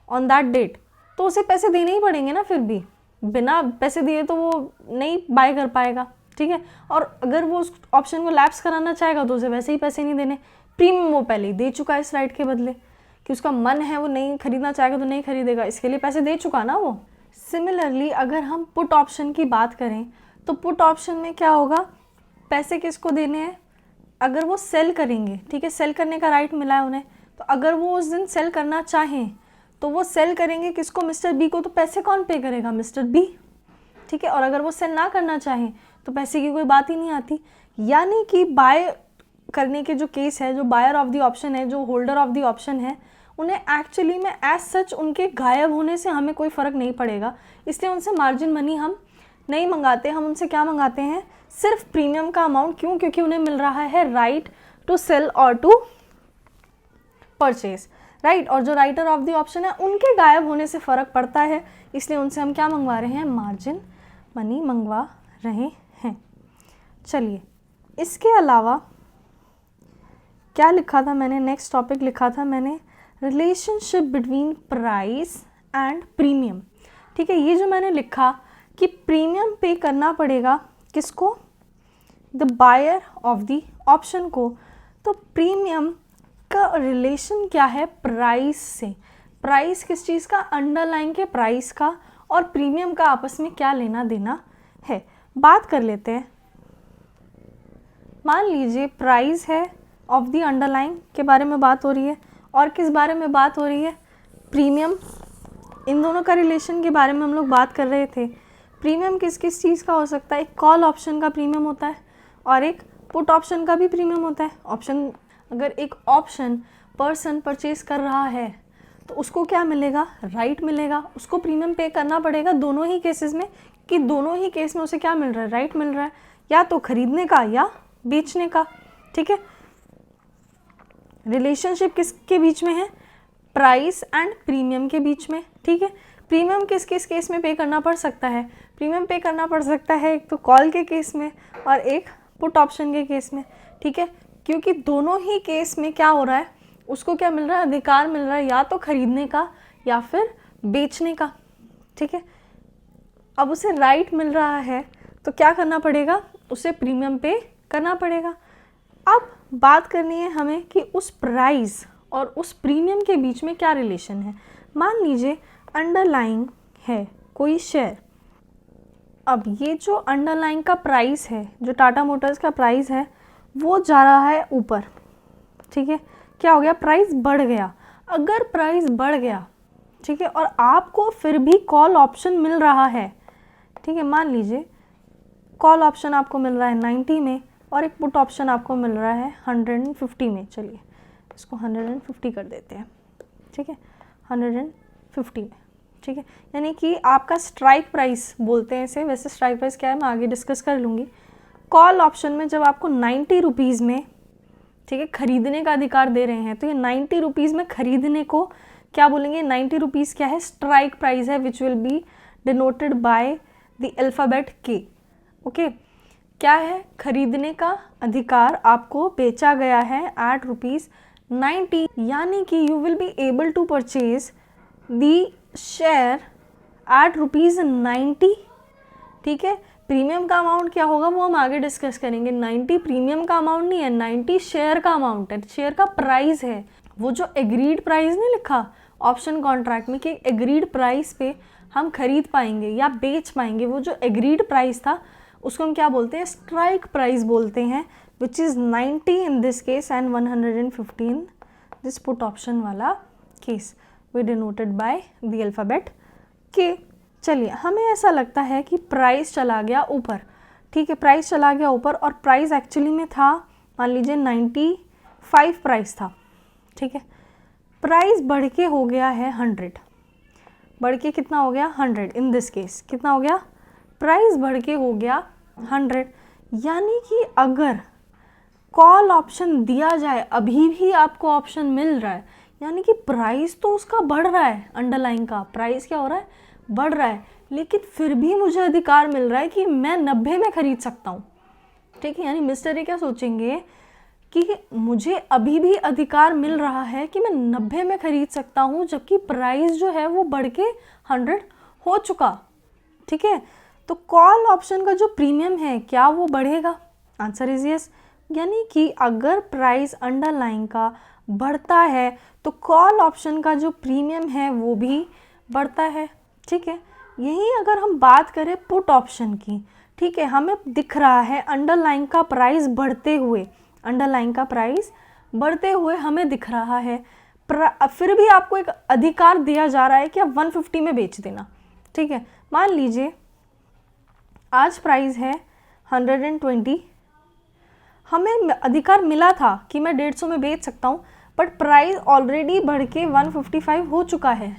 ऑन दैट डेट, तो उसे पैसे देने ही पड़ेंगे ना। फिर भी बिना पैसे दिए तो वो नहीं बाय कर पाएगा। ठीक है, और अगर वो उस ऑप्शन को लैप्स कराना चाहेगा तो उसे वैसे ही पैसे नहीं देने, प्रीमियम वो पहले ही दे चुका है इस राइट के बदले, कि उसका मन है वो नहीं खरीदना चाहेगा तो नहीं खरीदेगा, इसके लिए पैसे दे चुका ना वो। सिमिलरली अगर हम पुट ऑप्शन की बात करें तो पुट ऑप्शन में क्या होगा, पैसे किसको देने हैं, अगर वो सेल करेंगे, ठीक है, सेल करने का राइट मिला है उन्हें, तो अगर वो उस दिन सेल करना चाहें तो वो सेल करेंगे किसको, मिस्टर बी को, तो पैसे कौन पे करेगा, मिस्टर बी। ठीक है, और अगर वो सेल ना करना चाहें तो पैसे की कोई बात ही नहीं आती। यानी कि बाय करने के जो केस है, जो बायर ऑफ द ऑप्शन है, जो होल्डर ऑफ द ऑप्शन है, उन्हें एक्चुअली में एज सच उनके गायब होने से हमें कोई फ़र्क नहीं पड़ेगा, इसलिए उनसे मार्जिन मनी हम नहीं मंगाते। हम उनसे क्या मंगाते हैं, सिर्फ प्रीमियम का अमाउंट। क्यों, क्योंकि उन्हें मिल रहा है राइट टू सेल और टू परचेज, राइट। और जो राइटर ऑफ द ऑप्शन है उनके गायब होने से फ़र्क पड़ता है, इसलिए उनसे हम क्या मंगवा रहे हैं, मार्जिन मनी मंगवा रहे हैं। चलिए, इसके अलावा क्या लिखा था मैंने, नेक्स्ट टॉपिक लिखा था मैंने, relationship between price and premium. ठीक है, ये जो मैंने लिखा कि प्रीमियम पे करना पड़ेगा किसको, the buyer of the option को। तो प्रीमियम का रिलेशन क्या है प्राइस से, प्राइस किस चीज़ का, अंडरलाइन के प्राइस का, और प्रीमियम का आपस में क्या लेना देना है। बात कर लेते हैं, मान लीजिए प्राइस है ऑफ द अंडरलाइन के बारे में बात हो रही है, और किस बारे में बात हो रही है, प्रीमियम। इन दोनों का रिलेशन के बारे में हम लोग बात कर रहे थे। प्रीमियम किस किस चीज़ का हो सकता है, एक कॉल ऑप्शन का प्रीमियम होता है और एक पुट ऑप्शन का भी प्रीमियम होता है। ऑप्शन, अगर एक ऑप्शन पर्सन परचेज कर रहा है तो उसको क्या मिलेगा, राइट मिलेगा, उसको प्रीमियम पे करना पड़ेगा दोनों ही केसेस में, कि दोनों ही केस में उसे क्या मिल रहा है, राइट मिल रहा है, या तो खरीदने का या बेचने का। ठीक है, रिलेशनशिप किसके बीच में है, प्राइस एंड प्रीमियम के बीच में। ठीक है, प्रीमियम किस किस केस में पे करना पड़ सकता है, प्रीमियम पे करना पड़ सकता है एक तो कॉल के केस में और एक पुट ऑप्शन के केस में। ठीक है, क्योंकि दोनों ही केस में क्या हो रहा है, उसको क्या मिल रहा है, अधिकार मिल रहा है या तो खरीदने का या फिर बेचने का। ठीक है। अब उसे राइट मिल रहा है तो क्या करना पड़ेगा, उसे प्रीमियम पे करना पड़ेगा। अब बात करनी है हमें कि उस प्राइस और उस प्रीमियम के बीच में क्या रिलेशन है। मान लीजिए अंडरलाइंग है कोई शेयर, अब ये जो अंडरलाइंग का प्राइस है, जो टाटा मोटर्स का प्राइस है, वो जा रहा है ऊपर, ठीक है। क्या हो गया, प्राइस बढ़ गया। अगर प्राइस बढ़ गया, ठीक है, और आपको फिर भी कॉल ऑप्शन मिल रहा है, ठीक है, मान लीजिए कॉल ऑप्शन आपको मिल रहा है 90 में और एक पुट ऑप्शन आपको मिल रहा है 150 में। चलिए इसको 150 कर देते हैं, ठीक है, 150 में, ठीक है। यानी कि आपका स्ट्राइक प्राइस बोलते हैं इसे, वैसे स्ट्राइक प्राइस क्या है मैं आगे डिस्कस कर लूँगी। कॉल ऑप्शन में जब आपको 90 रुपीज़ में, ठीक है, खरीदने का अधिकार दे रहे हैं, तो ये 90 रुपीज़ में खरीदने को क्या बोलेंगे, 90 रुपीज़ क्या है, स्ट्राइक प्राइस है, which will be denoted by the alphabet के। ओके, क्या है, खरीदने का अधिकार आपको बेचा गया है एट ₹90, यानी कि you will be able to purchase the share at ₹90, ठीक है। प्रीमियम का अमाउंट क्या होगा वो हम आगे डिस्कस करेंगे। 90 प्रीमियम का अमाउंट नहीं है, 90 शेयर का अमाउंट है, शेयर का प्राइस है। वो जो एग्रीड प्राइस नहीं लिखा ऑप्शन कॉन्ट्रैक्ट में कि एग्रीड प्राइस पे हम खरीद पाएंगे या बेच पाएंगे, वो जो एग्रीड प्राइस था उसको हम क्या बोलते हैं, स्ट्राइक प्राइस बोलते हैं, which is 90 in this case and 115 this put option वाला केस, we denoted by the alphabet K. चलिए, हमें ऐसा लगता है कि प्राइस चला गया ऊपर, ठीक है, प्राइस चला गया ऊपर और प्राइस एक्चुअली में था, मान लीजिए 95 प्राइस था, ठीक है। प्राइस बढ़ के हो गया है 100, बढ़ के कितना हो गया 100, इन दिस केस कितना हो गया, प्राइस बढ़ के हो गया 100। यानी कि अगर कॉल ऑप्शन दिया जाए, अभी भी आपको ऑप्शन मिल रहा है, यानी कि प्राइस तो उसका बढ़ रहा है, अंडरलाइन का प्राइस क्या हो रहा है, बढ़ रहा है, लेकिन फिर भी मुझे अधिकार मिल रहा है कि मैं 90 में खरीद सकता हूँ, ठीक है। यानी मिस्टर ए क्या सोचेंगे कि मुझे अभी भी अधिकार मिल रहा है कि मैं 90 में खरीद सकता हूँ, जबकि प्राइस जो है वो बढ़ के 100 हो चुका, ठीक है। तो कॉल ऑप्शन का जो प्रीमियम है क्या वो बढ़ेगा, आंसर इज यस। यानी कि अगर प्राइस अंडरलाइन का बढ़ता है तो कॉल ऑप्शन का जो प्रीमियम है वो भी बढ़ता है, ठीक है। यही अगर हम बात करें पुट ऑप्शन की, ठीक है, हमें दिख रहा है अंडरलाइन का प्राइस बढ़ते हुए, अंडरलाइन का प्राइस बढ़ते हुए हमें दिख रहा है, फिर भी आपको एक अधिकार दिया जा रहा है कि आप 150 में बेच देना, ठीक है। मान लीजिए आज प्राइस है 120, हमें अधिकार मिला था कि मैं 150 में बेच सकता हूँ, बट प्राइस ऑलरेडी बढ़ के 155 हो चुका है,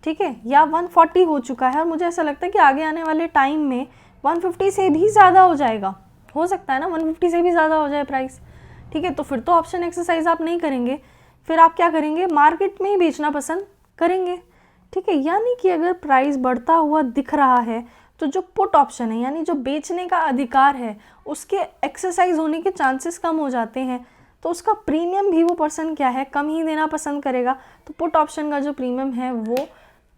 ठीक है, या 140 हो चुका है, और मुझे ऐसा लगता है कि आगे आने वाले टाइम में 150 से भी ज़्यादा हो जाएगा, हो सकता है ना 150 से भी ज़्यादा हो जाए प्राइस, ठीक है। तो फिर तो ऑप्शन एक्सरसाइज आप नहीं करेंगे, फिर आप क्या करेंगे, मार्केट में ही बेचना पसंद करेंगे, ठीक है। यानी कि अगर प्राइस बढ़ता हुआ दिख रहा है तो जो पुट ऑप्शन है, यानी जो बेचने का अधिकार है, उसके एक्सरसाइज होने के चांसेस कम हो जाते हैं, तो उसका प्रीमियम भी वो पर्सन क्या है, कम ही देना पसंद करेगा। तो पुट ऑप्शन का जो प्रीमियम है वो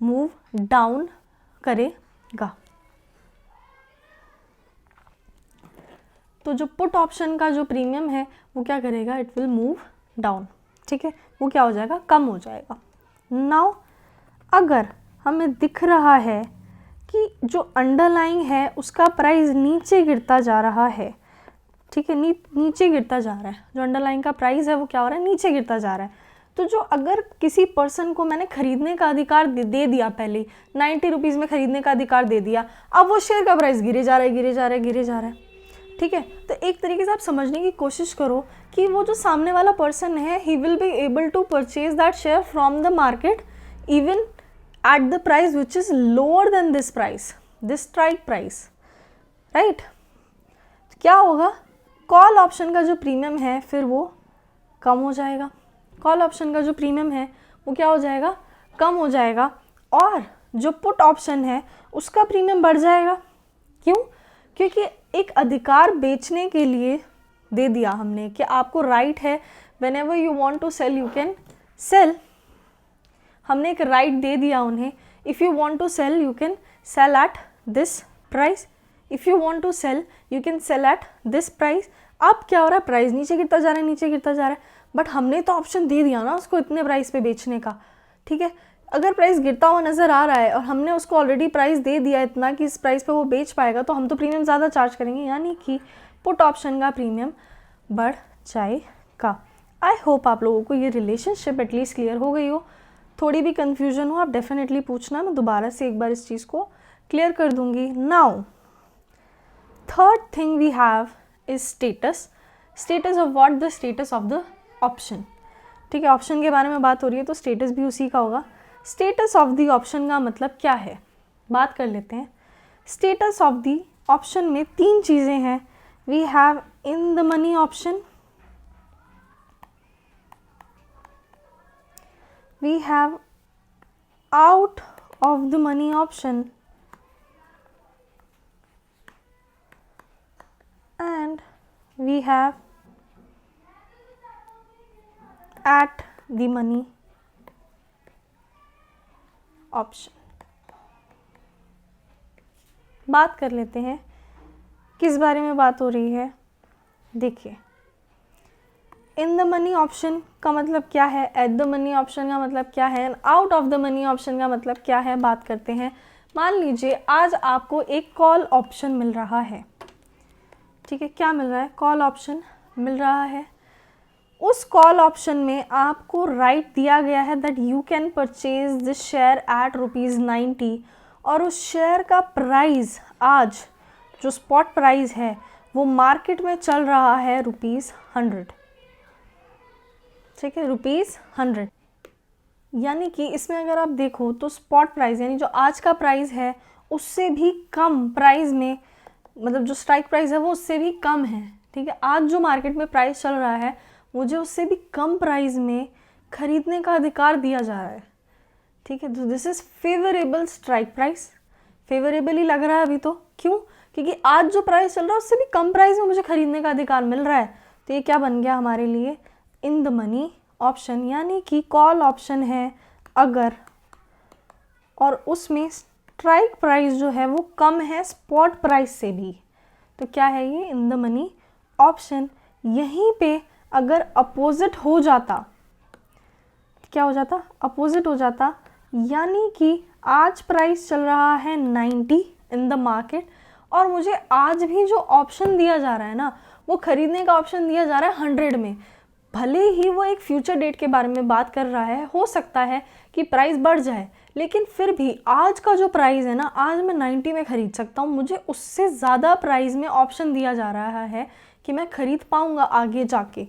मूव डाउन करेगा। तो जो पुट ऑप्शन का जो प्रीमियम है वो क्या करेगा, इट विल मूव डाउन, ठीक है, वो क्या हो जाएगा, कम हो जाएगा। नाउ अगर हमें दिख रहा है कि जो अंडरलाइंग है उसका प्राइस नीचे गिरता जा रहा है, ठीक है, नीचे गिरता जा रहा है, जो अंडरलाइंग का प्राइस है वो क्या हो रहा है, नीचे गिरता जा रहा है। तो जो अगर किसी पर्सन को मैंने खरीदने का अधिकार दे दिया, पहले 90 रुपीज़ में खरीदने का अधिकार दे दिया, अब वो शेयर का प्राइस गिरे जा रहा है, गिरे जा रहा है, गिरे जा रहा है, ठीक है। तो एक तरीके से आप समझने की कोशिश करो कि वो जो सामने वाला पर्सन है, he will be able to purchase that share from the market even at the price which is lower than this price, this strike price, right? क्या होगा, कॉल ऑप्शन का जो प्रीमियम है फिर वो कम हो जाएगा, कॉल ऑप्शन का जो प्रीमियम है वो क्या हो जाएगा, कम हो जाएगा, और जो पुट ऑप्शन है उसका प्रीमियम बढ़ जाएगा। क्यों, क्योंकि एक अधिकार बेचने के लिए दे दिया हमने कि आपको राइट है, whenever you want to sell you can sell, हमने एक राइट दे दिया उन्हें, if you want to sell you can sell at this price, if you want to sell you can sell at this price. अब क्या हो रहा है, प्राइस नीचे गिरता जा रहा है, नीचे गिरता जा रहा है, बट हमने तो ऑप्शन दे दिया ना उसको इतने प्राइस पे बेचने का, ठीक है। अगर प्राइस गिरता हुआ नज़र आ रहा है और हमने उसको ऑलरेडी प्राइस दे दिया इतना कि इस प्राइस पे वो बेच पाएगा, तो हम तो प्रीमियम ज़्यादा चार्ज करेंगे, यानी कि पुट ऑप्शन का प्रीमियम बढ़ जाएगा। आई होप आप लोगों को ये रिलेशनशिप एटलीस्ट क्लियर हो गई हो। थोड़ी भी कन्फ्यूजन हो आप डेफिनेटली पूछना, मैं दोबारा से एक बार इस चीज़ को क्लियर कर दूंगी। Now third thing we have is status. Status of what? The status of the option, ठीक है। ऑप्शन के बारे में बात हो रही है तो स्टेटस भी उसी का होगा। स्टेटस ऑफ द ऑप्शन का मतलब क्या है, बात कर लेते हैं। स्टेटस ऑफ द ऑप्शन में 3 चीज़ें हैं। We have in the money option, we have out of the money option, and we have at the money option। बात कर लेते हैं किस बारे में बात हो रही है। देखिए, इन द मनी ऑप्शन का मतलब क्या है, एट द मनी ऑप्शन का मतलब क्या है, out of the money option का मतलब क्या है, बात करते हैं। मान लीजिए आज आपको एक कॉल ऑप्शन मिल रहा है, ठीक है। क्या मिल रहा है? कॉल ऑप्शन मिल रहा है। उस कॉल ऑप्शन में आपको राइट दिया गया है that you can purchase this share at ₹90, और उस शेयर का प्राइस आज जो स्पॉट प्राइस है वो मार्केट में चल रहा है ₹100, ठीक है, ₹100। यानी कि इसमें अगर आप देखो तो स्पॉट प्राइस यानी जो आज का प्राइस है उससे भी कम प्राइस में, मतलब जो स्ट्राइक प्राइस है वो उससे भी कम है, ठीक है। आज जो मार्केट में प्राइस चल रहा है मुझे उससे भी कम प्राइस में खरीदने का अधिकार दिया जा रहा है, ठीक है। तो this is favourable strike price. Favourable ही लग रहा है अभी तो, क्यों? क्योंकि आज जो प्राइस चल रहा है उससे भी कम प्राइस में मुझे खरीदने का अधिकार मिल रहा है। तो ये क्या बन गया हमारे लिए? इन द मनी ऑप्शन, यानी कि कॉल ऑप्शन है अगर, और उसमें स्ट्राइक प्राइस जो है वो कम है स्पॉट प्राइस से भी, तो क्या है ये? इन द मनी ऑप्शन। यहीं पे अगर अपोजिट हो जाता, क्या हो जाता? अपोजिट हो जाता, यानी कि आज प्राइस चल रहा है 90 इन द मार्केट, और मुझे आज भी जो ऑप्शन दिया जा रहा है ना वो खरीदने का ऑप्शन दिया जा रहा है 100 में। भले ही वो एक फ्यूचर डेट के बारे में बात कर रहा है, हो सकता है कि प्राइस बढ़ जाए, लेकिन फिर भी आज का जो प्राइस है ना, आज मैं 90 में ख़रीद सकता हूँ, मुझे उससे ज़्यादा प्राइस में ऑप्शन दिया जा रहा है कि मैं ख़रीद पाऊँगा आगे जाके,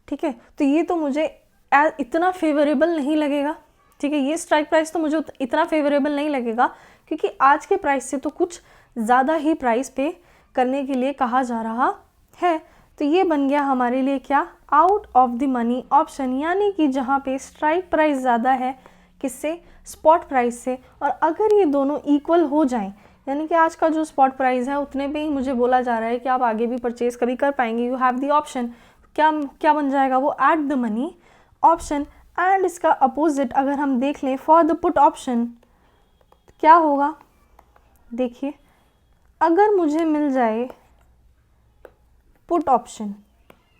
ठीक है। तो ये तो मुझे इतना फेवरेबल नहीं लगेगा, ठीक है। ये स्ट्राइक प्राइस तो मुझे इतना फेवरेबल नहीं लगेगा, क्योंकि आज के प्राइस से तो कुछ ज़्यादा ही प्राइस पे करने के लिए कहा जा रहा है। तो ये बन गया हमारे लिए क्या? Out of the money option, यानी कि जहाँ पे स्ट्राइक प्राइस ज़्यादा है किससे? स्पॉट प्राइस से। और अगर ये दोनों इक्वल हो जाएं, यानी कि आज का जो स्पॉट प्राइस है उतने पे ही मुझे बोला जा रहा है कि आप आगे भी परचेज कभी कर पाएंगे, यू हैव द ऑप्शन, क्या क्या बन जाएगा वो? Eight the money option. And इसका अपोजिट अगर हम देख लें फॉर द पुट ऑप्शन, क्या होगा? देखिए, अगर मुझे मिल जाए पुट ऑप्शन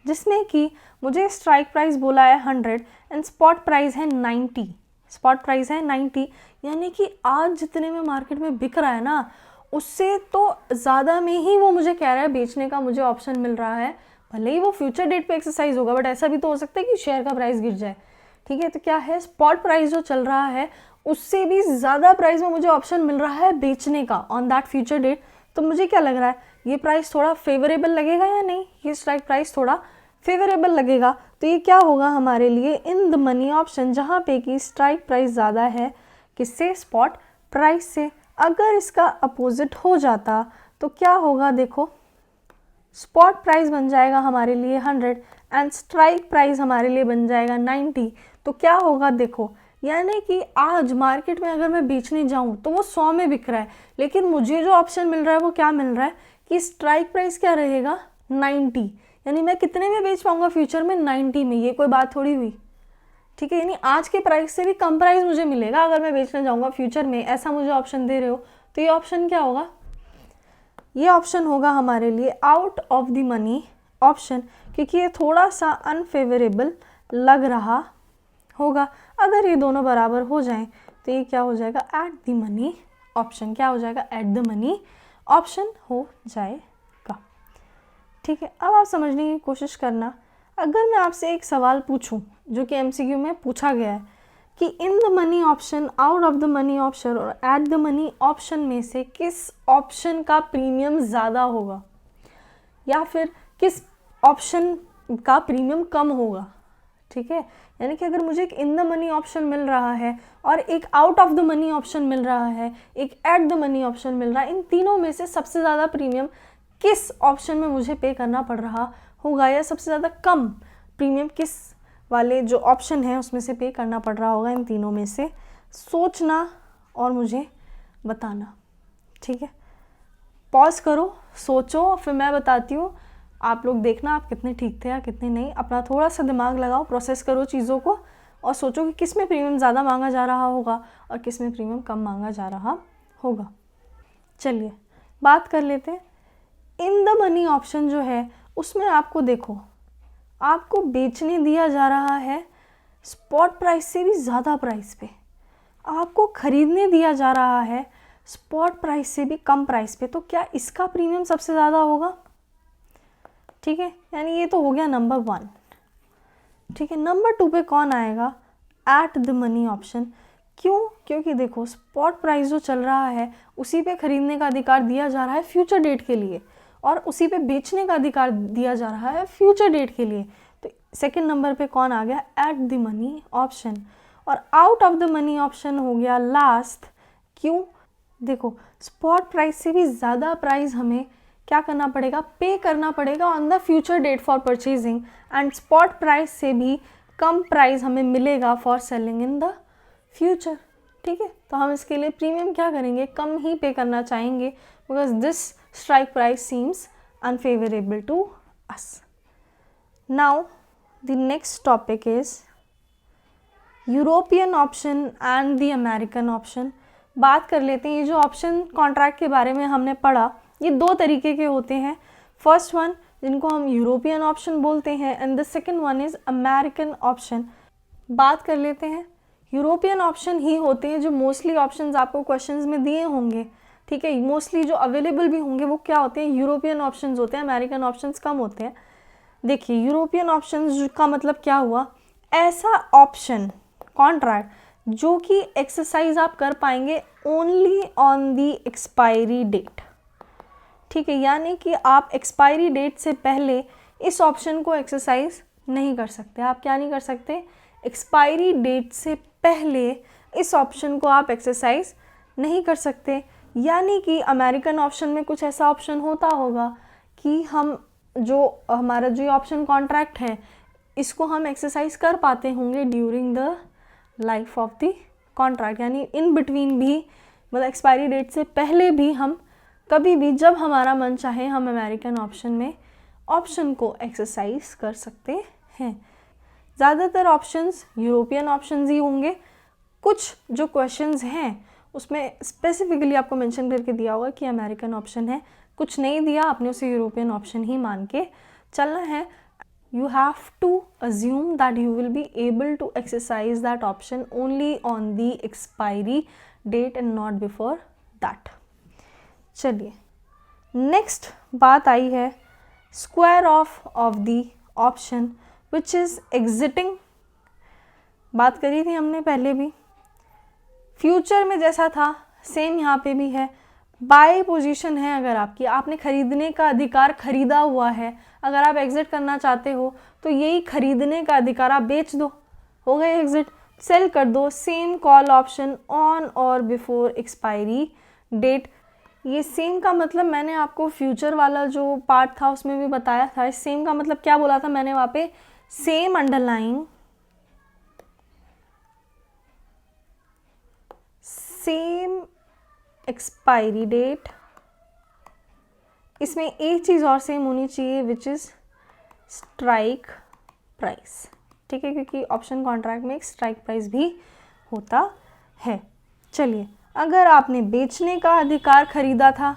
जिसमें कि मुझे स्ट्राइक प्राइस बोला है 100 एंड स्पॉट प्राइस है 90, स्पॉट प्राइस है 90, यानी कि आज जितने में मार्केट में बिक रहा है ना उससे तो ज़्यादा में ही वो मुझे कह रहा है बेचने का मुझे ऑप्शन मिल रहा है। भले ही वो फ्यूचर डेट पे एक्सरसाइज होगा, बट ऐसा भी तो हो सकता है कि शेयर का प्राइस गिर जाए, ठीक है। तो क्या है? स्पॉट प्राइस जो चल रहा है उससे भी ज़्यादा प्राइस में मुझे ऑप्शन मिल रहा है बेचने का ऑन दैट फ्यूचर डेट। तो मुझे क्या लग रहा है, ये प्राइस थोड़ा फेवरेबल लगेगा या नहीं? ये स्ट्राइक प्राइस थोड़ा फेवरेबल लगेगा। तो ये क्या होगा हमारे लिए? इन द मनी ऑप्शन, जहाँ पे कि स्ट्राइक प्राइस ज़्यादा है किससे? स्पॉट प्राइस से। अगर इसका अपोजिट हो जाता तो क्या होगा? देखो, स्पॉट प्राइस बन जाएगा हमारे लिए 100 एंड स्ट्राइक प्राइस हमारे लिए बन जाएगा 90। तो क्या होगा? देखो, यानी कि आज मार्केट में अगर मैं बेचने जाऊं तो वो 100 में बिक रहा है, लेकिन मुझे जो ऑप्शन मिल रहा है वो क्या मिल रहा है कि स्ट्राइक प्राइस क्या रहेगा? 90, यानी मैं कितने में बेच पाऊंगा फ्यूचर में? 90 में। ये कोई बात थोड़ी हुई, ठीक है, यानी आज के प्राइस से भी कम प्राइस मुझे मिलेगा अगर मैं बेचने जाऊँगा फ्यूचर में, ऐसा मुझे ऑप्शन दे रहे हो। तो ये ऑप्शन क्या होगा? ये ऑप्शन होगा हमारे लिए out of the money option, क्योंकि ये थोड़ा सा अनफेवरेबल लग रहा होगा। अगर ये दोनों बराबर हो जाएं तो ये क्या हो जाएगा? Eight the money option. क्या हो जाएगा? एट द मनी ऑप्शन हो जाएगा। ठीक है, अब आप समझने की कोशिश करना। अगर मैं आपसे एक सवाल पूछूं जो कि एमसीक्यू में पूछा गया है कि इन the money option, out of the money option और एट द मनी ऑप्शन में से किस ऑप्शन का प्रीमियम ज़्यादा होगा, या फिर किस ऑप्शन का प्रीमियम कम होगा। ठीक है, यानी कि अगर मुझे एक इन द मनी ऑप्शन मिल रहा है और एक out of the money option मिल रहा है, एक एट द मनी ऑप्शन मिल रहा है, इन तीनों में से सबसे ज़्यादा प्रीमियम किस ऑप्शन में मुझे पे करना पड़ रहा होगा, या सबसे ज़्यादा कम प्रीमियम किस वाले जो ऑप्शन है उसमें से पे करना पड़ रहा होगा, इन तीनों में से सोचना और मुझे बताना। ठीक है, पॉज करो, सोचो, फिर मैं बताती हूँ। आप लोग देखना आप कितने ठीक थे या कितने नहीं। अपना थोड़ा सा दिमाग लगाओ, प्रोसेस करो चीज़ों को और सोचो कि किस में प्रीमियम ज़्यादा मांगा जा रहा होगा और किस में प्रीमियम कम मांगा जा रहा होगा। चलिए बात कर लेते हैं। इन द मनी ऑप्शन जो है उसमें आपको देखो, आपको बेचने दिया जा रहा है स्पॉट प्राइस से भी ज़्यादा प्राइस पे, आपको ख़रीदने दिया जा रहा है स्पॉट प्राइस से भी कम प्राइस पे। तो क्या इसका प्रीमियम सबसे ज़्यादा होगा? ठीक है, यानी ये तो हो गया नंबर 1। ठीक है, नंबर 2 पे कौन आएगा? Eight the money option. क्यों? क्योंकि देखो स्पॉट प्राइस जो चल रहा है उसी पे ख़रीदने का अधिकार दिया जा रहा है फ्यूचर डेट के लिए, और उसी पे बेचने का अधिकार दिया जा रहा है फ्यूचर डेट के लिए। तो सेकंड नंबर पे कौन आ गया? At the money option. और out of the money option हो गया लास्ट। क्यों? देखो स्पॉट प्राइस से भी ज़्यादा प्राइस हमें क्या करना पड़ेगा? पे करना पड़ेगा on the future date for purchasing, and spot price से भी कम प्राइस हमें मिलेगा for selling in the future. ठीक है, तो हम इसके लिए प्रीमियम क्या करेंगे? कम ही पे करना चाहेंगे, because this strike price seems unfavourable to us. Now the next topic is European option and the American option. बात कर लेते हैं। ये जो ऑप्शन कॉन्ट्रैक्ट के बारे में हमने पढ़ा, ये 2 तरीके के होते हैं। फर्स्ट वन जिनको हम यूरोपियन ऑप्शन बोलते हैं, and the second one is American option. बात कर लेते हैं। यूरोपियन ऑप्शन ही होते हैं जो मोस्टली ऑप्शंस आपको क्वेश्चंस में दिए होंगे। ठीक है, मोस्टली जो अवेलेबल भी होंगे वो क्या होते हैं? यूरोपियन ऑप्शंस होते हैं। अमेरिकन ऑप्शंस कम होते हैं। देखिए यूरोपियन ऑप्शंस का मतलब क्या हुआ? ऐसा ऑप्शन कॉन्ट्रैक्ट जो कि एक्सरसाइज आप कर पाएंगे only on the expiry date. ठीक है, यानी कि आप एक्सपायरी डेट से पहले इस ऑप्शन को एक्सरसाइज नहीं कर सकते। आप क्या नहीं कर सकते? एक्सपायरी डेट से पहले इस ऑप्शन को आप एक्सरसाइज नहीं कर सकते। यानी कि अमेरिकन ऑप्शन में कुछ ऐसा ऑप्शन होता होगा कि हम जो हमारा जो ऑप्शन कॉन्ट्रैक्ट है इसको हम एक्सरसाइज कर पाते होंगे during the life of the contract, यानी इन बिटवीन भी, मतलब एक्सपायरी डेट से पहले भी हम कभी भी जब हमारा मन चाहे हम अमेरिकन ऑप्शन में ऑप्शन को एक्सरसाइज कर सकते हैं। ज़्यादातर ऑप्शंस यूरोपियन ऑप्शंस ही होंगे। कुछ जो क्वेश्चंस हैं उसमें स्पेसिफिकली आपको मेंशन करके दिया होगा कि अमेरिकन ऑप्शन है, कुछ नहीं दिया, आपने उसे यूरोपियन ऑप्शन ही मान के चलना है। You have to assume that you will be able to exercise that option only on the expiry date and not before that. चलिए नेक्स्ट बात आई है square of the option which is exiting. बात करी थी हमने पहले भी। फ्यूचर में जैसा था सेम यहाँ पे भी है। बाय पोजीशन है अगर आपकी, आपने खरीदने का अधिकार खरीदा हुआ है, अगर आप एग्जिट करना चाहते हो तो यही खरीदने का अधिकार आप बेच दो, हो गए एग्जिट, सेल कर दो। सेम कॉल ऑप्शन ऑन और बिफोर एक्सपायरी डेट। ये सेम का मतलब मैंने आपको फ्यूचर वाला जो पार्ट था उसमें भी बताया था। इस सेम का मतलब क्या बोला था मैंने वहाँ पे? Same underlying, same expiry date. इसमें एक चीज़ और सेम होनी चाहिए विच इज़ स्ट्राइक प्राइस। ठीक है, क्योंकि ऑप्शन कॉन्ट्रैक्ट में एक स्ट्राइक प्राइस भी होता है। चलिए, अगर आपने बेचने का अधिकार खरीदा था,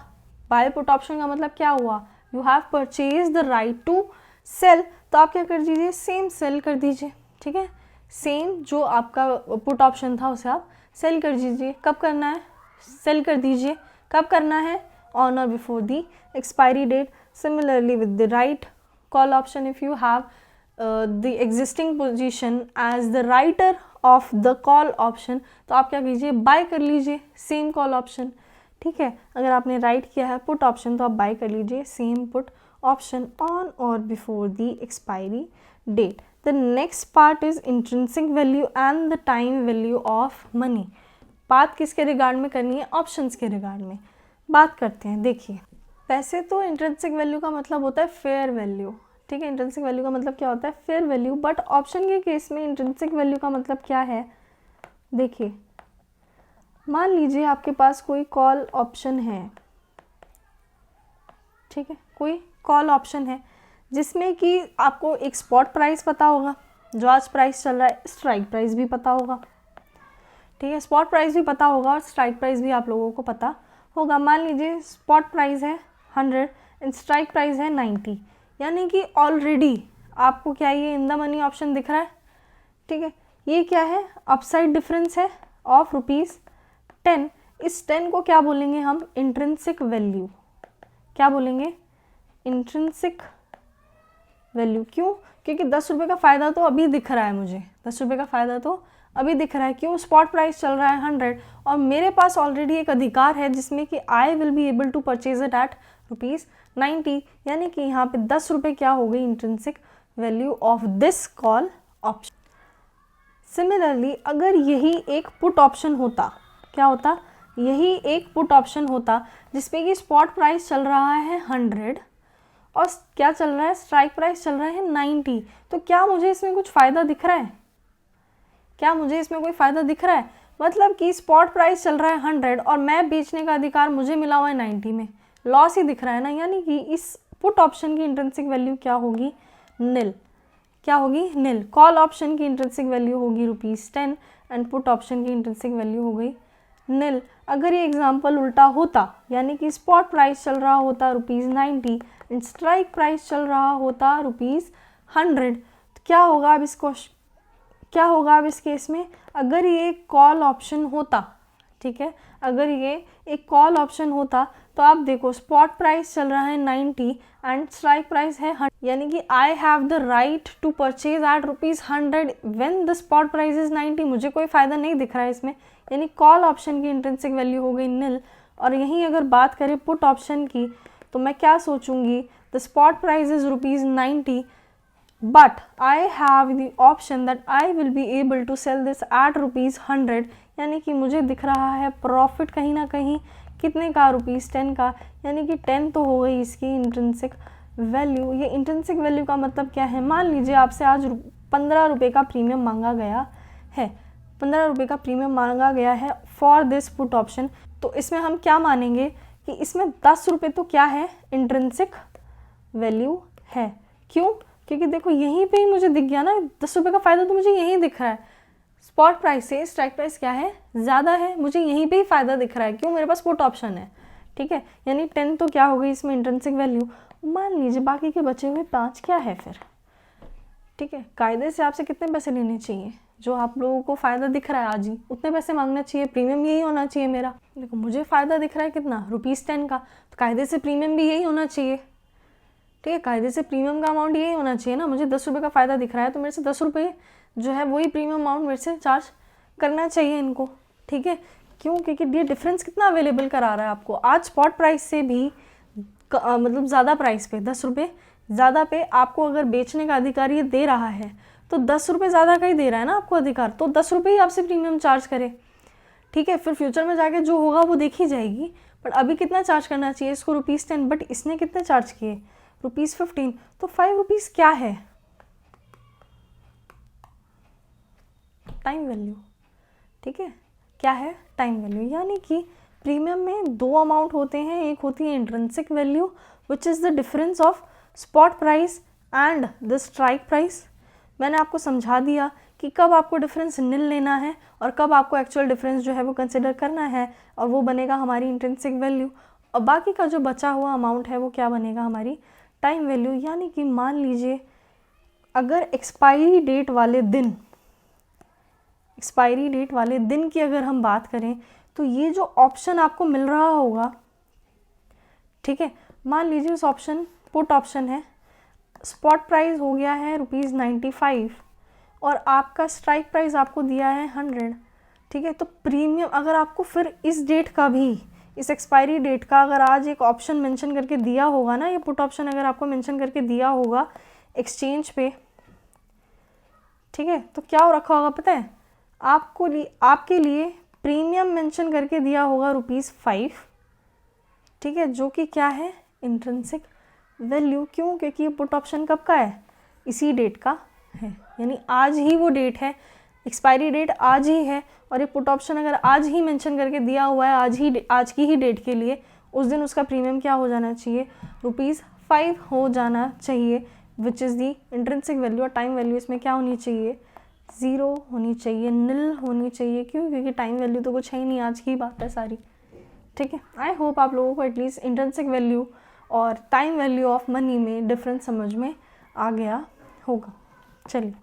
बाय पुट ऑप्शन का मतलब क्या हुआ, you have purchase the right to sell, तो आप क्या कर दीजिए, सेम सेल कर दीजिए। ठीक है, सेम जो आपका पुट ऑप्शन था उसे आप सेल कर दीजिए। कब करना है, सेल कर दीजिए। कब करना है, ऑन और before the expiry date. Similarly with the right call option, if you have the existing position as the writer of the call option, तो आप क्या कीजिए, बाय कर लीजिए सेम कॉल ऑप्शन। ठीक है, अगर आपने राइट किया है पुट ऑप्शन तो आप बाय कर लीजिए सेम पुट ऑप्शन ऑन और before the expiry date. The next part is intrinsic value and the time value of money. बात किसके रिगार्ड में करनी है, ऑप्शंस के रिगार्ड में बात करते हैं। देखिए, वैसे तो इंट्रिंसिक वैल्यू का मतलब होता है फेयर वैल्यू। ठीक है, इंट्रिंसिक वैल्यू का मतलब क्या होता है, फेयर वैल्यू। बट ऑप्शन के केस में इंट्रिंसिक वैल्यू का मतलब क्या है, देखिए मान लीजिए आपके पास कोई कॉल ऑप्शन है, ठीक है, कोई कॉल ऑप्शन है जिसमें कि आपको एक स्पॉट प्राइस पता होगा जो आज प्राइस चल रहा है, स्ट्राइक प्राइस भी पता होगा। ठीक है, स्पॉट प्राइस भी पता होगा और स्ट्राइक प्राइस भी आप लोगों को पता होगा। मान लीजिए स्पॉट प्राइस है 100 एंड स्ट्राइक प्राइस है 90, यानी कि ऑलरेडी आपको क्या ये इन द मनी ऑप्शन दिख रहा है। ठीक है, ये क्या है, अपसाइड डिफरेंस है ऑफ ₹10। इस 10 को क्या बोलेंगे हम, इंट्रिंसिक वैल्यू। क्या बोलेंगे, इंट्रिंसिक वैल्यू। क्यों, क्योंकि 10 रुपये का फ़ायदा तो अभी दिख रहा है मुझे, 10 रुपये का फ़ायदा तो अभी दिख रहा है। क्यों, स्पॉट प्राइस चल रहा है 100 और मेरे पास ऑलरेडी एक अधिकार है जिसमें कि I will be able to purchase it at ₹90, यानी कि यहाँ पे 10 रुपये क्या हो गई, intrinsic value of this call option. Similarly अगर यही एक पुट ऑप्शन होता, क्या होता, यही एक पुट ऑप्शन होता जिसमें कि स्पॉट प्राइस चल रहा है 100 और क्या चल रहा है, स्ट्राइक प्राइस चल रहा है 90, तो क्या मुझे इसमें कुछ फ़ायदा दिख रहा है, क्या मुझे इसमें कोई फ़ायदा दिख रहा है, मतलब कि स्पॉट प्राइस चल रहा है 100 और मैं बेचने का अधिकार मुझे मिला हुआ है 90 में, लॉस ही दिख रहा है ना। यानी कि इस पुट ऑप्शन की इंट्रिंसिक वैल्यू क्या होगी, निल। क्या होगी, निल। कॉल ऑप्शन की इंट्रिंसिक वैल्यू होगी ₹10 एंड पुट ऑप्शन की इंट्रिंसिक वैल्यू हो गई निल। अगर ये एग्जाम्पल उल्टा होता, यानी कि स्पॉट प्राइस चल रहा होता ₹90 एंड स्ट्राइक प्राइस चल रहा होता ₹100, तो क्या होगा अब इसको, क्या होगा अब इस केस में, अगर ये कॉल ऑप्शन होता, ठीक है, अगर ये एक कॉल ऑप्शन होता तो आप देखो स्पॉट प्राइस चल रहा है 90 एंड स्ट्राइक प्राइस है 100, यानी कि I have the right to purchase at ₹100 when the spot price is 90। मुझे कोई फ़ायदा नहीं दिख रहा है इसमें, यानी कॉल ऑप्शन की इंट्रिंसिक वैल्यू हो गई निल। और यहीं अगर बात करें पुट ऑप्शन की तो मैं क्या सोचूंगी, the spot price is ₹90 but I have the option that I will be able to sell this at ₹100, यानी कि मुझे दिख रहा है प्रॉफिट कहीं ना कहीं कितने का, ₹10 का, यानी कि 10 तो हो गई इसकी इंट्रिंसिक वैल्यू। ये इंट्रिंसिक वैल्यू का मतलब क्या है, मान लीजिए आपसे आज 15 रुपये का प्रीमियम मांगा गया है, 15 रुपये का प्रीमियम मांगा गया है फॉर दिस पुट ऑप्शन, तो इसमें हम क्या मानेंगे कि इसमें 10 रुपये तो क्या है, इंट्रिंसिक वैल्यू है। क्यों, क्योंकि देखो यहीं पे ही मुझे दिख गया ना, 10 रुपये का फ़ायदा तो मुझे यहीं दिख रहा है, स्पॉट प्राइस से स्ट्राइक प्राइस क्या है, ज़्यादा है, मुझे यहीं पे ही फ़ायदा दिख रहा है। क्यों, मेरे पास पुट ऑप्शन है। ठीक है, यानी 10 तो क्या हो गई इसमें इंट्रिंसिक वैल्यू। मान लीजिए बाकी के बचे हुए 5 क्या है फिर। ठीक है, कायदे से आपसे कितने पैसे लेने चाहिए, जो आप लोगों को फ़ायदा दिख रहा है आज ही उतने पैसे मांगना चाहिए, प्रीमियम यही होना चाहिए मेरा। देखो मुझे फ़ायदा दिख रहा है कितना, ₹10 का, तो कायदे से प्रीमियम भी यही होना चाहिए। ठीक है, कायदे से प्रीमियम का अमाउंट यही होना चाहिए ना, मुझे 10 रुपये का फ़ायदा दिख रहा है तो मेरे से 10 रुपये जो है वही प्रीमियम अमाउंट मेरे से चार्ज करना चाहिए इनको। ठीक है, क्यों, क्योंकि ये डिफरेंस कितना अवेलेबल करा रहा है आपको, आज स्पॉट प्राइस से भी मतलब ज़्यादा प्राइस पे, 10 रुपये ज़्यादा पे आपको अगर बेचने का अधिकार ये दे रहा है तो 10 रुपये ज़्यादा का ही दे रहा है ना आपको अधिकार, तो 10 रुपये ही आपसे प्रीमियम चार्ज करे। ठीक है, फिर फ्यूचर में जाके जो होगा वो देखी जाएगी, बट अभी कितना चार्ज करना चाहिए इसको, ₹10, बट इसने कितने चार्ज किए, ₹15, तो ₹5 क्या है, टाइम वैल्यू। ठीक है, क्या है, टाइम वैल्यू। यानी कि प्रीमियम में 2 अमाउंट होते हैं, एक होती है intrinsic value which is the difference of spot price and the strike price, मैंने आपको समझा दिया कि कब आपको डिफरेंस निल लेना है और कब आपको एक्चुअल डिफरेंस जो है वो कंसिडर करना है, और वो बनेगा हमारी इंट्रिंसिक वैल्यू। और बाकी का जो बचा हुआ अमाउंट है वो क्या बनेगा, हमारी टाइम वैल्यू। यानी कि मान लीजिए अगर एक्सपायरी डेट वाले दिन की अगर हम बात करें, तो ये जो ऑप्शन आपको मिल रहा होगा, ठीक है, मान लीजिए उस ऑप्शन पुट ऑप्शन है, स्पॉट प्राइस हो गया है ₹95 और आपका स्ट्राइक प्राइस आपको दिया है 100, ठीक है। तो प्रीमियम अगर आपको फिर इस डेट का भी, इस एक्सपायरी डेट का अगर आज एक ऑप्शन मेंशन करके दिया होगा ना, ये पुट ऑप्शन अगर आपको मेंशन करके दिया होगा एक्सचेंज पे, ठीक है, तो क्या हो रखा होगा पता है, आपके लिए प्रीमियम मेंशन करके दिया होगा ₹5, ठीक है, जो कि क्या है, इंट्रिंसिक वैल्यू। क्यों? क्योंकि ये पुट ऑप्शन कब का है, इसी डेट का है, यानी आज ही वो डेट है, एक्सपायरी डेट आज ही है, और ये पुट ऑप्शन अगर आज ही मेंशन करके दिया हुआ है आज की ही डेट के लिए, उस दिन उसका प्रीमियम क्या हो जाना चाहिए, ₹5 हो जाना चाहिए, which is the intrinsic value. और टाइम वैल्यू इसमें क्या होनी चाहिए, 0 होनी चाहिए, निल होनी चाहिए। क्यों? क्योंकि टाइम वैल्यू तो कुछ है ही नहीं, आज की बात है सारी, ठीक है। आई होप आप लोगों को एटलीस्ट इंट्रिंसिक वैल्यू और टाइम वैल्यू ऑफ मनी में डिफरेंस समझ में आ गया होगा।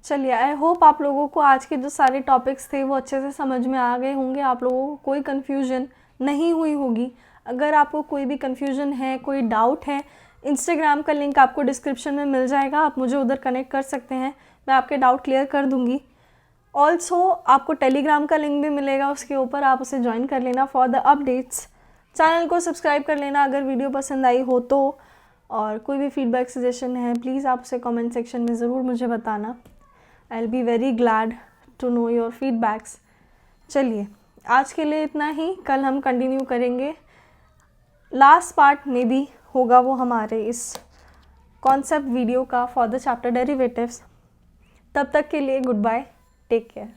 चलिए आई होप आप लोगों को आज के जो सारे टॉपिक्स थे वो अच्छे से समझ में आ गए होंगे, आप लोगों को कोई कन्फ्यूजन नहीं हुई होगी। अगर आपको कोई भी कन्फ्यूजन है, कोई डाउट है, इंस्टाग्राम का लिंक आपको डिस्क्रिप्शन में मिल जाएगा, आप मुझे उधर कनेक्ट कर सकते हैं, मैं आपके डाउट क्लियर कर दूँगी। ऑल्सो आपको टेलीग्राम का लिंक भी मिलेगा, उसके ऊपर आप उसे ज्वाइन कर लेना फॉर द अपडेट्स। चैनल को सब्सक्राइब कर लेना अगर वीडियो पसंद आई हो तो, और कोई भी फीडबैक सजेशन है प्लीज़ आप उसे कमेंट सेक्शन में ज़रूर मुझे बताना। I will be very glad to know your feedbacks. चलिए आज के लिए इतना ही, कल हम कंटिन्यू करेंगे। लास्ट पार्ट में भी होगा वो हमारे इस कॉन्सेप्ट वीडियो का फॉर द चैप्टर डेरिवेटिव्स। तब तक के लिए गुड बाय, टेक केयर।